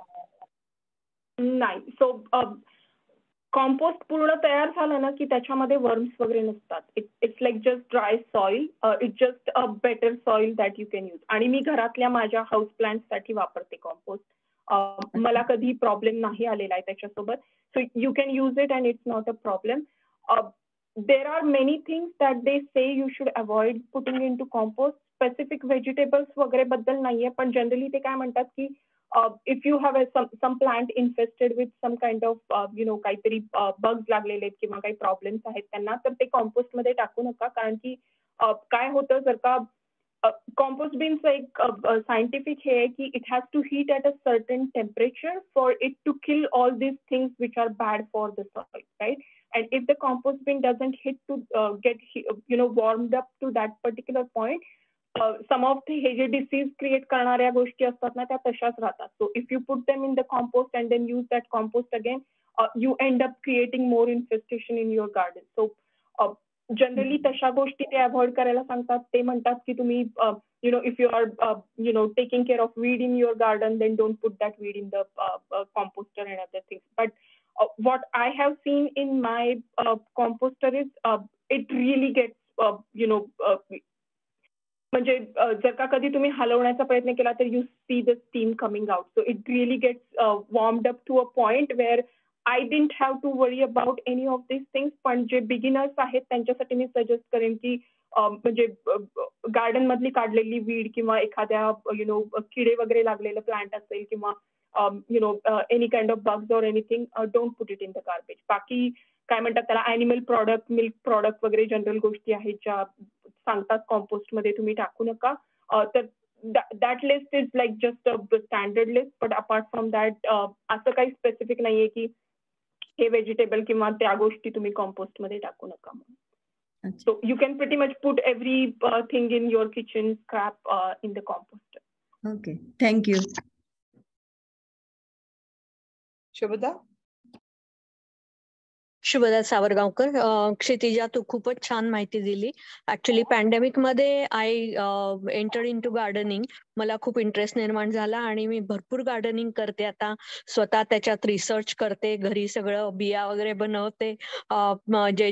C: नाही. सो कॉम्पोस्ट पूर्ण तयार झालं ना की त्याच्यामध्ये वर्म्स वगैरे नसतात. It's like just dry soil. It's just a better soil that you can use. आणि मी घरातल्या माझ्या हाऊस प्लांट साठी वापरते कॉम्पोस्ट. मला कधी प्रॉब्लेम नाही आलेला आहे त्याच्यासोबत. So you can use it and it's not a problem. There are many things that they say you should avoid putting into compost. Specific vegetables वगैरे बद्दल नाहीये, पण जनरली ते काय म्हणतात की if you have some plant infested with some kind of काहीतरी bugs लागलेले आहेत किंवा काही प्रॉब्लेम्स आहेत त्यांना, तर ते कॉम्पोस्ट मध्ये टाकू नका. कारण की काय होतं, जर का कॉम्पोस्ट बीनचं एक सायंटिफिक हे आहे की it has to heat at a certain temperature for it to kill all these things which are bad for the soil, right? And if the compost bin doesn't hit to get warmed up to that particular point, some of the हे जे disease create करणाऱ्या गोष्टी असतात ना त्या तशाच राहतात. So if you put them in the compost and then use that compost again, you end up creating more infestation in your garden. So generally तशा गोष्टी ते अवॉइड करायला सांगतात. ते म्हणतात की तुम्ही if you are taking care of weed in your garden, then don't put that weed in the composter and other things. But what I have seen in my composter is it really gets म्हणजे जर का कधी तुम्ही हलवण्याचा प्रयत्न केला तर you see the steam coming out. So it really gets warmed up to a point where I didn't have to worry about any of this things. पण जे बिगिनर्स आहेत त्यांच्यासाठी मी सजेस्ट करेन की म्हणजे गार्डन मधली काढलेली वीड किंवा एखाद्या किडे वगैरे लागलेलं प्लांट असेल किंवा any kind of bugs or anything, don't put it in the garbage. बाकी काय म्हणतात त्याला, ॲनिमल प्रॉडक्ट, मिल्क प्रॉडक्ट वगैरे जनरल गोष्टी आहेत ज्या सांगतात कॉम्पोस्ट मध्ये तुम्ही टाकू नका. तर that list is like just a standard list. But apart from that असं काही स्पेसिफिक नाहीये की हे व्हेजिटेबल किंवा त्या गोष्टी तुम्ही कॉम्पोस्ट मध्ये टाकू नका म्हणून. So you can pretty much put every thing in your kitchen scrap in the composter.
H: Okay, thank you.
A: Shubhda?
I: Shubhada सावरगावकर. Kshitija, तू खूपच छान माहिती दिली. ऍक्च्युली पॅन्डेमिक मध्ये आय एंटर्ड इन टू गार्डनिंग. मला खूप इंटरेस्ट निर्माण झाला आणि मी भरपूर गार्डनिंग करते आता. स्वतः त्याच्यात रिसर्च करते, घरी सगळं बिया वगैरे बनवते,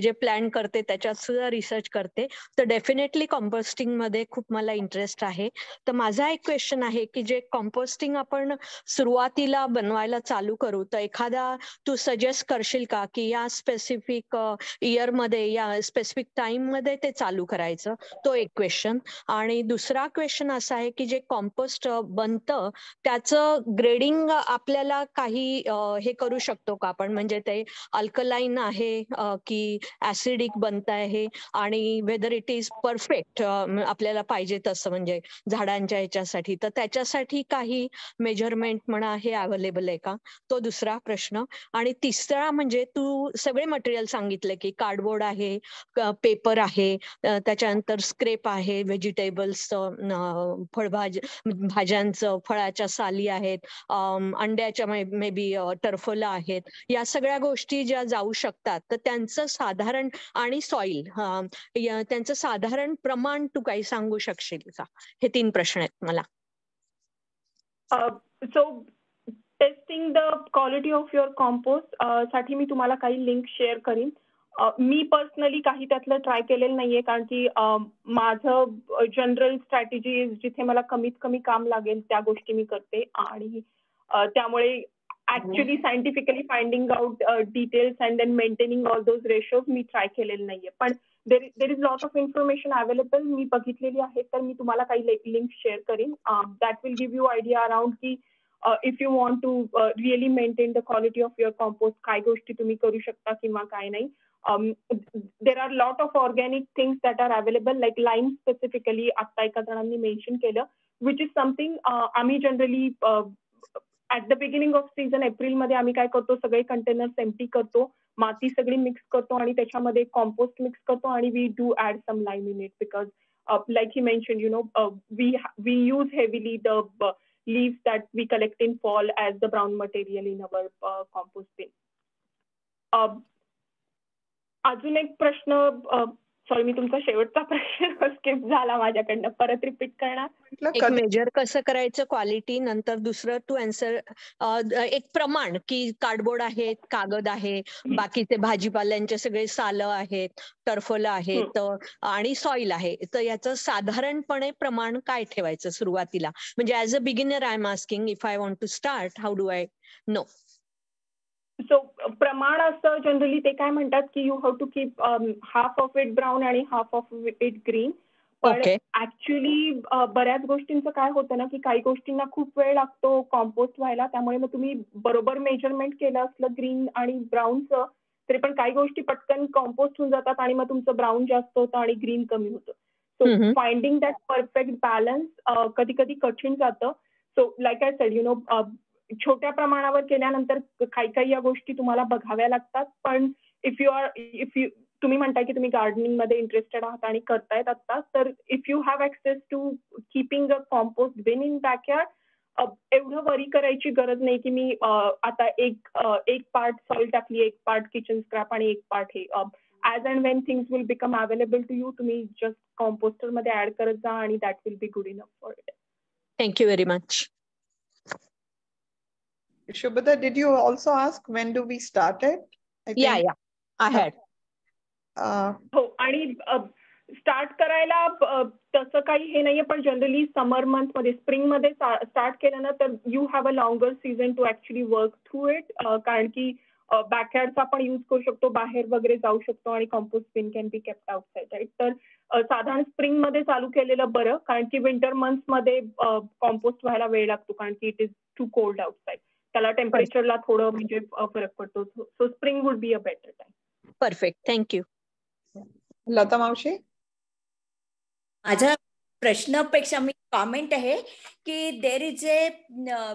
I: जे प्लॅन करते त्याच्यात सुद्धा रिसर्च करते. तर डेफिनेटली कॉम्पोस्टिंग मध्ये खूप मला इंटरेस्ट आहे. तर माझा एक क्वेश्चन आहे की जे कॉम्पोस्टिंग आपण सुरुवातीला बनवायला चालू करू, तर एखादा तू सजेस्ट करशील का की या स्पेसिफिक इयर मध्ये या स्पेसिफिक टाइम मध्ये ते चालू करायचं? तो एक क्वेश्चन. आणि दुसरा क्वेश्चन असा आहे की जे कॉम्पोस्ट बनतं त्याचं ग्रेडिंग आपल्याला काही हे करू शकतो का आपण, म्हणजे ते अल्कलाईन आहे की ऍसिडिक बनत आहे, आणि वेदर इट इज परफेक्ट आपल्याला पाहिजे तसं म्हणजे झाडांच्या ह्याच्यासाठी, तर त्याच्यासाठी काही मेजरमेंट म्हणा हे अवेलेबल आहे का? तो दुसरा प्रश्न. आणि तिसरा म्हणजे तू सगळे मटेरियल सांगितले की कार्डबोर्ड आहे, पेपर आहे, त्याच्यानंतर स्क्रेप आहे, व्हेजिटेबल्स भाज्यांचं, फळाच्या साली आहेत, अंड्याच्या मे बी टर्फला आहेत, या सगळ्या गोष्टी ज्या जाऊ शकतात, तर त्यांचं साधारण, आणि सॉइल, त्यांचं साधारण प्रमाण तू काही सांगू शकशील का? हे 3 प्रश्न आहेत मला.
C: सो testing the quality of your compost साठी मी तुम्हाला काही लिंक शेअर करीन. मी पर्सनली काही त्यातलं ट्राय केलेलं नाहीये, कारण की माझं जनरल स्ट्रॅटेजी जिथे मला कमीत कमी काम लागेल त्या गोष्टी मी करते, आणि त्यामुळे actually scientifically finding out details and then maintaining all those ratios मी ट्राय केलेलं नाहीये. पण there is lot of information available, मी बघितलेली आहे, तर मी तुम्हाला काही लिंक शेअर करीन. That will give you idea around की if you want to really maintain the quality of your compost, काय गोष्टी तुम्ही करू शकता किंवा काय नाही. There are lot of organic things that are available, like lime specifically, आता एका जणांनी मेन्शन केलं, which is something आम्ही generally at the beginning of season April मध्ये आम्ही काय करतो, सगळे कंटेनर्स एम्प्टी करतो, माती सगळी मिक्स करतो आणि त्याच्यामध्ये कॉम्पोस्ट मिक्स करतो आणि we do add some lime in it, because like he mentioned, you know, we use heavily the leaves that we collect in fall as the brown material in our compost bin. अजून एक प्रश्न, sorry मी तुमचा शेवटचा प्रश्न skip झाला माझ्याकडनं, परत repeat करणार.
I: एक मेजर कसं करायचं क्वालिटी, नंतर दुसरं टू आन्सर एक प्रमाण की कार्डबोर्ड आहे, कागद आहे, बाकीचे भाजीपाल्यांचे सगळे सालं आहेत, टर्फलं आहेत आणि सॉइल आहे, तर याचं साधारणपणे प्रमाण काय ठेवायचं सुरुवातीला, म्हणजे as a beginner I am asking, if I want to start, how do I know?
C: So प्रमाण असं जनरली ते काय म्हणतात की you have to keep half of it brown आणि हाफ ऑफ इट ग्रीन. पण ऍक्च्युली बऱ्याच गोष्टींचं काय होतं ना की काही गोष्टींना खूप वेळ लागतो कॉम्पोस्ट व्हायला, त्यामुळे मग तुम्ही बरोबर मेजरमेंट केलं असलं ग्रीन आणि ब्राऊनचं तरी पण काही गोष्टी पटकन कॉम्पोस्ट होऊन जातात आणि मग तुमचं ब्राऊन जास्त होतं आणि ग्रीन कमी होतं. सो फाइंडिंग दॅट परफेक्ट बॅलन्स कधी कधी कठीण जातं. So like I said, you know, छोट्या प्रमाणावर केल्यानंतर काही या गोष्टी तुम्हाला बघाव्या लागतात. पण इफ यू तुम्ही म्हणताय की तुम्ही गार्डनिंग मध्ये इंटरेस्टेड आहात आणि करतायत आता, तर if you have access to keeping a compost bin in backyard, एवढं वरी करायची गरज नाही की मी आता एक पार्ट सॉइल टाकली, एक पार्ट किचन स्क्रॅप आणि एक पार्ट हे. As and when things will become available to you, तुम्ही जस्ट कॉम्पोस्टर मध्ये ऍड करत जा आणि that will be good enough for it.
I: Thank you very much.
A: Shubhada, did you also ask when do we start it?
I: Yeah, I had.
C: हो, आणि start करायला तसं काही हे नाहीये, पण जनरली समर मंथ मध्ये, स्प्रिंग मध्ये स्टार्ट केलं ना तर you have a longer season two actually work through it, कारण की बॅकयार्डचा आपण युज करू शकतो, बाहेर वगैरे जाऊ शकतो आणि compost bin can be kept outside, right. तर साधारण स्प्रिंग मध्ये चालू केलेलं बरं, कारण की विंटर मंथ्स मध्ये कॉम्पोस्ट व्हायला वेळ लागतो, कारण की it is too cold outside, त्याला टेम्परेचरला थोडं म्हणजे फरक पडतो. So spring would be a better time.
I: Perfect, thank you.
A: Lata मावशी,
J: माझ्या प्रश्नापेक्षा मी कॉमेंट आहे की there is a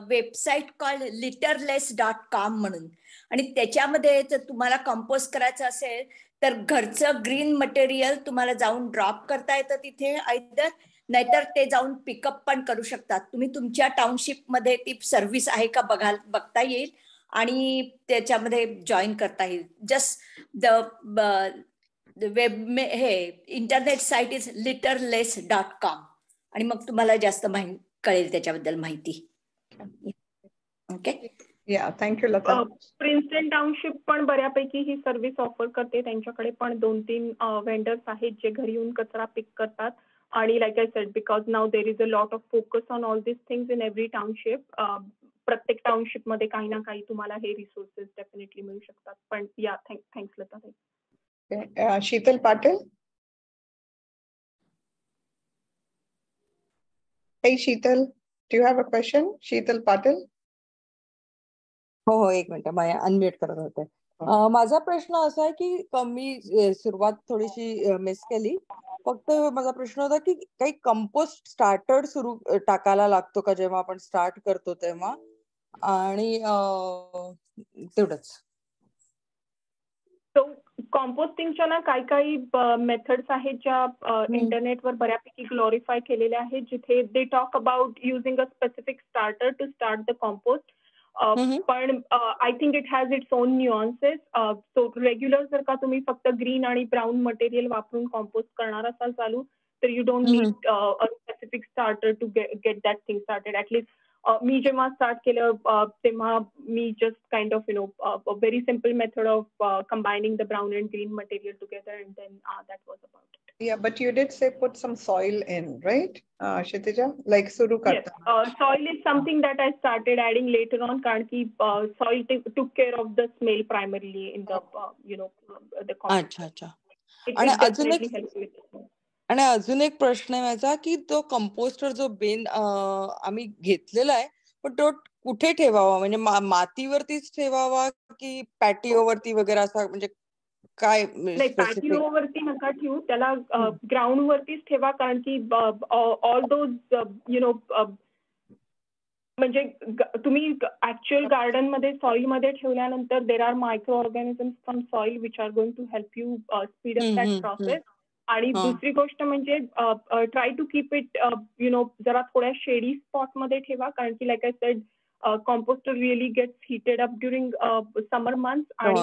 J: website called litterless.com म्हणून, आणि त्याच्यामध्ये जर तुम्हाला कंपोस्ट करायचं असेल तर घरचं ग्रीन मटेरियल तुम्हाला जाऊन ड्रॉप करता येतं तिथे आयदर, नाहीतर ते जाऊन पिकअप पण करू शकतात तुम्ही. तुमच्या टाउनशिप मध्ये ती सर्व्हिस आहे का बघता येईल आणि त्याच्यामध्ये जॉईन करता येईल. जस्ट वेब हे इंटरनेट साईट इज litterless.com, आणि मग तुम्हाला जास्त कळेल त्याच्याबद्दल माहिती. ओके,
A: या थँक्यू लता.
C: प्रिन्स्टन टाउनशिप पण बऱ्यापैकी ही सर्व्हिस ऑफर करते, त्यांच्याकडे पण 2-3 वेंडर्स आहेत जे घरी येऊन कचरा पिक करतात. आणि like I said, because now there is a lot of focus on all this things in every township, प्रत्येक टाउनशिप मध्ये काही ना काही तुम्हाला हे रिसोर्सेस डेफिनेटली मिळू शकतात. पण या thanks Lata.
A: Sheetal Patil. Hey Sheetal, do you have a question? Sheetal Patil.
K: हो, एक मिनिट, माझ्या अनम्यूट करत होते. माझा प्रश्न असा आहे की मी सुरुवात थोडीशी मिस केली. फक्त माझा प्रश्न होता की काही कंपोस्ट स्टार्टर टाकायला लागतो का जेव्हा आपण स्टार्ट करतो तेव्हा, आणि तेवढंच.
C: कॉम्पोस्टिंगच्या ना काही मेथड्स आहेत ज्या इंटरनेटवर बऱ्यापैकी ग्लोरिफाय केलेल्या आहेत, जिथे they talk about using a specific starter to start the compost. पण I think it has its own nuances. So regular जर का तुम्ही फक्त ग्रीन आणि ब्राऊन मटेरियल वापरून कॉम्पोस्ट करणार असाल चालू, तर you don't need a specific starter to get that thing started. At least मी जेव्हा स्टार्ट केलं तेव्हा मी just kind of a very simple method of combining the brown and green material together, and then that was about it.
A: Yeah, but you did say put some soil in, right, Kshitija? Like suru karta.
C: Yes, soil is something that I started adding later on. कारण की soil took care of the smell primarily in the the compost.
K: अच्छा.
C: It definitely helps with it.
K: आणि अजून एक प्रश्न आहे माझा की तो कंपोस्टर जो बिन आम्ही घेतलेला आहे पण तो कुठे ठेवावा, म्हणजे मातीवरतीच ठेवावा की पॅटिओवरती वगैरे असं, म्हणजे काय?
C: पॅटिओवरती नका ठेवू त्याला, ग्राउंड वरतीच ठेवा. कारण की ऑल दोज म्हणजे तुम्ही ऍक्च्युअल गार्डन मध्ये सॉइल मध्ये ठेवल्यानंतर there are micro organisms from soil which are going to help you speed up that process. आणि दुसरी गोष्ट म्हणजे ट्राय टू कीप इट जरा थोड्या शेडी स्पॉट मध्ये ठेवा. कारण की like I said composter really gets heated up during summer months आणि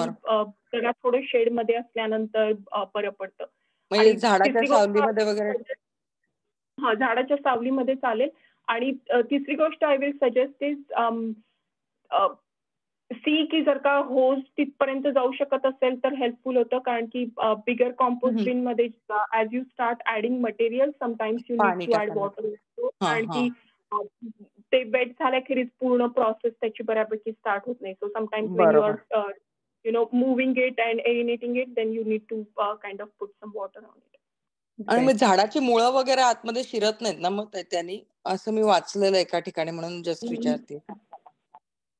C: त्याला थोडं शेड मध्ये असल्यानंतर बरं पडतं.
K: आणि झाडाच्या सावलीमध्ये वगैरे,
C: झाडाच्या सावलीमध्ये चालेल. आणि तिसरी गोष्ट I will suggest is see की जर का होज तिथपर्यंत जाऊ शकत असेल तर हेल्पफुल होतं. कारण की बिगर कॉम्पोस्ट बिन मध्ये as you start adding material sometimes you need to add water. कारण की ते वेट झाल्याखेरीज पूर्ण प्रोसेस त्याची बऱ्यापैकी स्टार्ट होत नाही. So sometimes when you are moving it and aerating it then you need to kind of put some water on it.
K: आणि मग झाडाची मुळं वगैरे आतमध्ये शिरत नाहीत ना मग त्यांनी, असं मी वाचलेलं एका ठिकाणी, म्हणून जस्ट विचारते.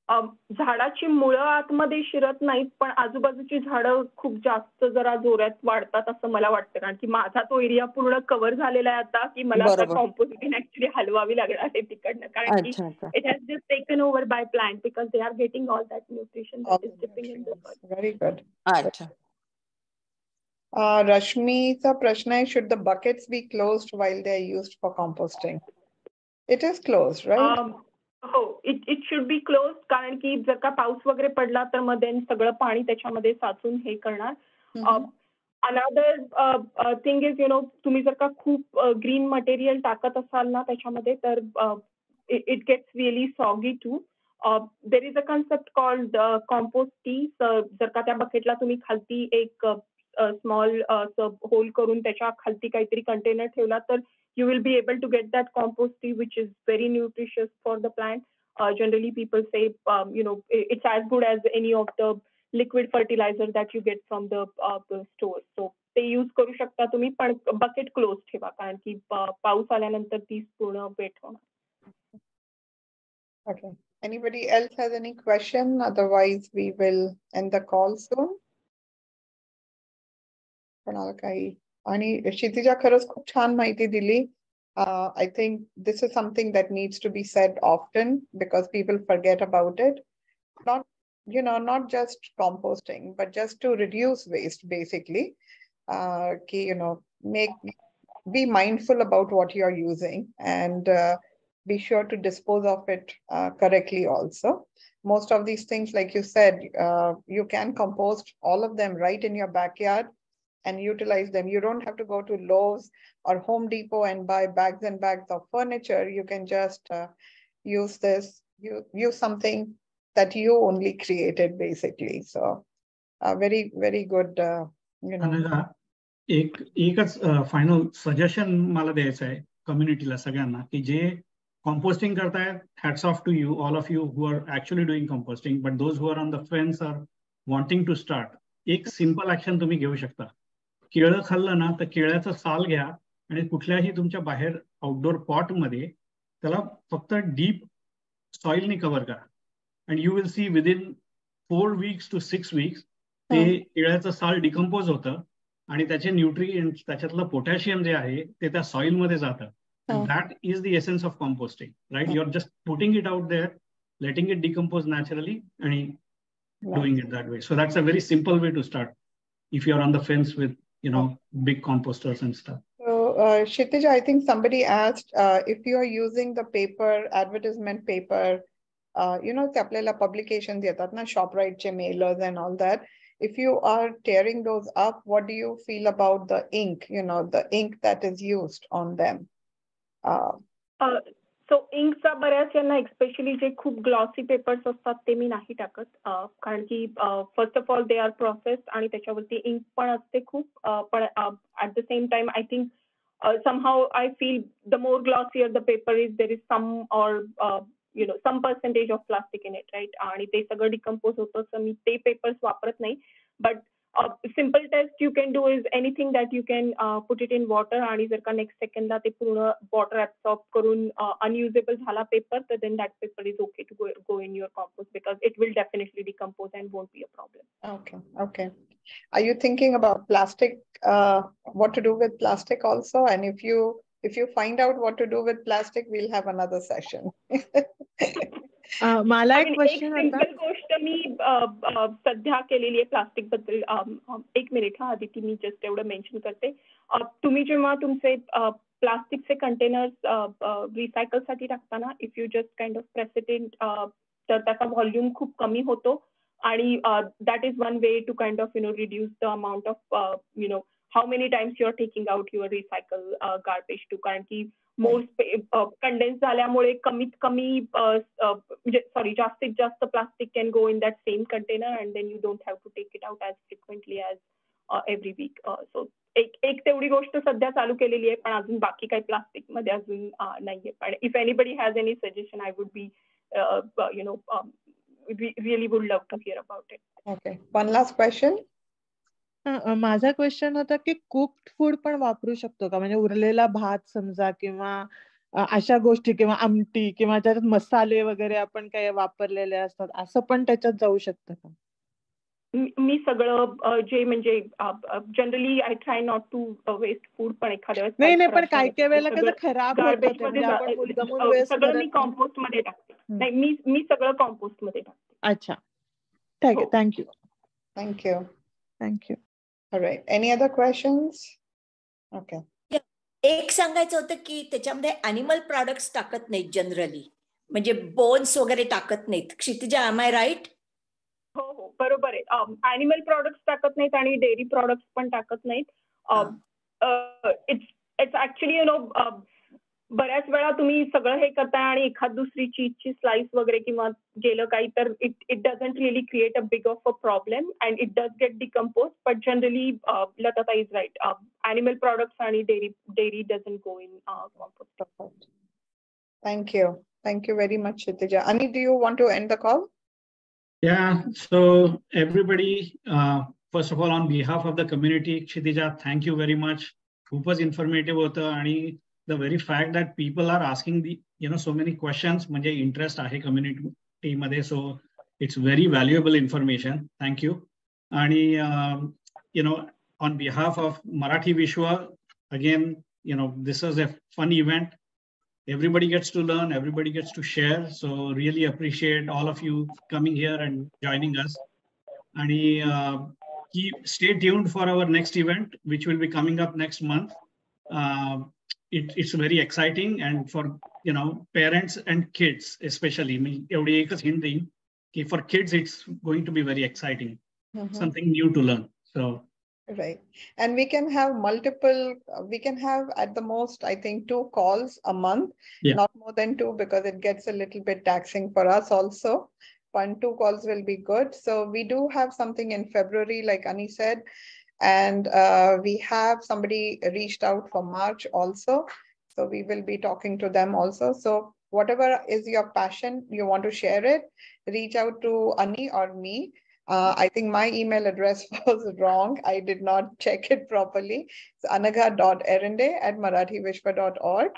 C: झाडाची मुळं आतमध्ये शिरत नाहीत पण आजूबाजूची झाडं खूप जास्त जरा जोरात वाढतात असं मला वाटतं. कारण की माझा तो एरिया पूर्ण कव्हर झालेला आहे आता की मला आता कॉम्पोस्ट ऍक्च्युली हलवावी लागणार आहे तिकडनं. कारण की it has just taken over by plant because they are getting all that nutrition that is dipping in the soil.
A: Very good.
K: अच्छा.
A: रश्मीचा प्रश्न आहे, should the buckets be closed while they are used for composting? It is closed, right?
C: हो, it should be close. कारण की जर का पाऊस वगैरे पडला तर मग सगळं पाणी त्याच्यामध्ये साचून हे करणार. अनदर थिंग इज तुम्ही जर का खूप ग्रीन मटेरियल टाकत असाल ना त्याच्यामध्ये तर it gets really soggy too. There is a concept called compost tea. जर का त्या बकेटला तुम्ही खालती एक स्मॉल होल करून त्याच्या खालती काहीतरी कंटेनर ठेवला तर you will be able to get that compost tea which is very nutritious for the plant. Generally people say it's as good as any of the liquid fertilizer that you get from the stores. So they use करू शकता तुम्ही, पण bucket close ठेवा कारण की पाऊस आल्यानंतर ती पूर्ण वेट होणार.
A: Okay. Anybody else has any question? Otherwise we will end the call soon. कोणाला काही? आणि क्षितिजा खरंच खूप छान माहिती दिली. I think this is something that needs to be said often because people forget about it. Not just composting, but just to reduce waste basically. Be mindful about what you're using and be sure to dispose of it correctly also. Most of these things, like you said, you can compost all of them right in your backyard and utilize them. You don't have to go to Lowe's or Home Depot and buy bags and bags of furniture. You can just use this, use something that you only created basically. So very, very good.
E: एकच final suggestion मला द्यायचं आहे कम्युनिटीला सगळ्यांना की जे composting करतायत, hats off to you, all of you who are actually doing composting, but those who are on the fence or wanting to start, एक simple action तुम्ही घेऊ शकता. केळं खाल्लं ना तर केळ्याचं साल घ्या आणि कुठल्याही तुमच्या बाहेर आउटडोर पॉट मध्ये त्याला फक्त डीप सॉइलनी कव्हर करा and you will see within 4 weeks to 6 weeks ते केळ्याचं साल डिकम्पोज होतं आणि त्याचे न्यूट्रिएंट्स, त्याच्यातलं पोटॅशियम जे आहे ते त्या सॉइल मध्ये जातं. That is the essence of composting, right? You're just putting it out there, letting it decompose naturally and doing it that way. So that's a very simple way to start if you're on the fence with big composters and stuff.
A: So Kshitija, I think somebody asked if you are using the paper, advertisement paper, ते आपल्याला publications येतात ना, ShopRite चे mailers and all that. If you are tearing those up, what do you feel about the ink, the ink that is used on them?
C: सो इंकचा बऱ्याच यांना एक्स्पेशली जे खूप glossy papers असतात ते मी नाही टाकत, कारण की first of all they are processed आणि त्याच्यावरती इंक पण असते खूप, पण at the same time I think somehow I feel the more glossier the paper is, there is some or some percentage of plastic in it, right? आणि ते सगळं decompose होतं, सो मी ते पेपर्स वापरत नाही. But simple test you can do is anything that you can put it in water, आणि जर का नेक्स्ट सेकंडला ते पूर्ण वॉटर ऍब्सॉर्ब करून अनयुजेबल झाला पेपर, तर then that paper is okay to go in your compost because it will definitely decompose and won't be a problem.
A: Okay. Are you thinking about plastic, what to do with plastic also? And if you find out what to do with plastic, we'll have another session.
K: मला एक question होता.
C: Simple गोष्ट मी सध्या केलेली आहे plastic बद्दल. एक minute हा आदिती, मी जस्ट एवढं मेन्शन करते. तुम्ही जेव्हा तुमचे प्लास्टिकचे कंटेनर्स रिसायकल साठी टाकताना, if you just kind of press it in, तर त्याचा व्हॉल्यूम खूप कमी होतो, आणि that is one way to kind of reduce the amount of how many times you are taking out your recycle garbage to, कारण की more condense झाल्यामुळे कमीत कमी जास्तीत जास्त plastic can go in that same container, and then you don't have to take it out as frequently as every week. So एक तेवढी गोष्ट सध्या चालू केलेली आहे, पण अजून बाकी काही प्लास्टिक मध्ये अजून नाहीये. पण if anybody has any suggestion, I would be we really would love to hear about it.
A: Okay, one last question.
K: माझा क्वेश्चन होता की कुक्ड फूड पण वापरू शकतो का, म्हणजे उरलेला भात समजा, किंवा अशा गोष्टी, किंवा आमटी, किंवा त्याच्यात मसाले वगैरे आपण काही वापरलेले असतात, असं पण त्याच्यात जाऊ शकतं का?
C: मी सगळं जे म्हणजे generally I try not to waste food, पण एखाद्या
K: नाही पण काही वेळेला कसं खराब होतं,
C: सगळं मी कॉम्पोस्ट मध्ये टाकते. नाही, मी सगळं कॉम्पोस्ट मध्ये टाकते.
K: अच्छा, thank you.
A: All right, any other questions? Okay.
J: एक सांगायचं होतं की त्याच्यामध्ये अॅनिमल प्रॉडक्ट्स टाकत नाहीत जनरली, म्हणजे बोन्स वगैरे टाकत नाहीत. Kshitija, am I right?
C: हो, बरोबर आहे. अॅनिमल प्रॉडक्ट्स टाकत नाहीत आणि डेअरी प्रॉडक्ट्स पण टाकत नाहीत. इट्स ऍक्च्युली बऱ्याच वेळा तुम्ही सगळं हे करताय आणि एखाद दुसरी चीजची स्लाइस वगैरे किंवा गेलं काही, तर it doesn't really create a big of a problem, and it does get decompose. But generally Lata is right, animal products आणि dairy doesn't go in compost.
A: Thank you very much, Kshitija. Ani, do you want to end the call?
E: Yeah, so everybody, first of all, on behalf of the community, Kshitija, thank you very much. खूपच informative होतं, आणि the very fact that people are asking so many questions, म्हणजे interest आहे community मध्ये, so it's very valuable information. Thank you. And on behalf of Marathi Vishwa, again, this is a fun event. Everybody gets to learn, everybody gets to share. So really appreciate all of you coming here and joining us. And stay tuned for our next event, which will be coming up next month. It's very exciting, and for parents and kids especially. एवढी एकच hint देईन की for kids it's going to be very exciting, something new to learn. So
A: right, and we can have at the most, I think, 2 calls a month, not more than 2, because it gets a little bit taxing for us also. But 2 calls will be good. So we do have something in February, like Ani said, and we have somebody reached out for March also, so we will be talking to them also. So whatever is your passion, you want to share it, reach out to Ani or me. I think my email address was wrong. I did not check it properly. It's anagha.erinde@marathivishwa.org.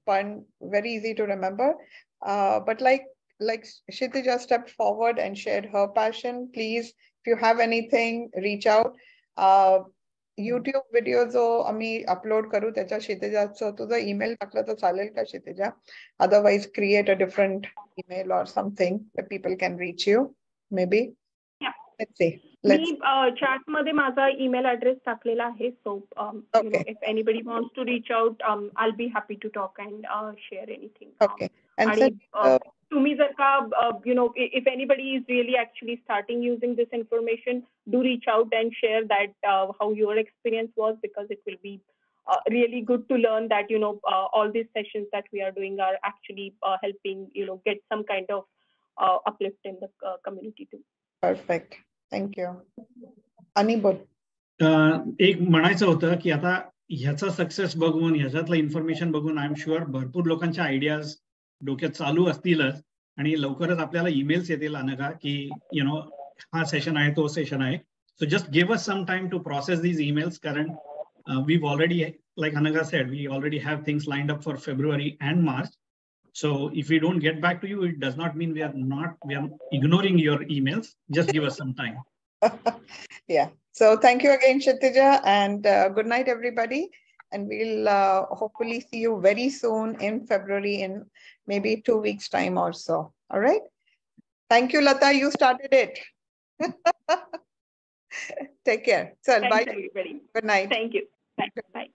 A: But very easy to remember. But like Kshitija stepped forward and shared her passion, please, if you have anything, reach out. YouTube video जो आम्ही upload करू, त्याच्या क्षितिजाचं तुझा email टाकला तर चालेल का Kshitija? Otherwise create a different email or something that people can reach you, maybe. Let's see.
C: Me chat मध्ये माझा ईमेल ऍड्रेस टाकलेला आहे, सो if anybody wants to reach out, I'll be happy to talk and share anything.
A: Okay. And
C: तुम्ही जर का if anybody is really actually starting using this information, do reach out and share that how your experience was, because it will be really good to learn that, all these sessions that we are doing are actually helping, get some kind of uplift in the community too.
A: Perfect. Thank you. Anibod.
E: एक म्हणायचं होतं की आता ह्याचा success बघून ह्याच्यातलं information बघून आय am sure भरपूर लोकांच्या आयडियाज डोक्यात चालू असतीलच आणि लवकरच आपल्याला ईमेल्स येतील अनघा की हा सेशन आहे तो सेशन आहे. So just give us some time to process these emails कारण we've already, like Anagha said, we already have things lined up for February and March. So if we don't get back to you, it does not mean we are ignoring your emails. Just give us some time.
A: Yeah. So thank you again, Kshitija, and good night, everybody. And we'll hopefully see you very soon in February, in maybe 2 weeks' time or so. All right. Thank you, Lata. You started it. Take care. So, bye,
C: everybody.
A: Good night.
C: Thank you. Bye.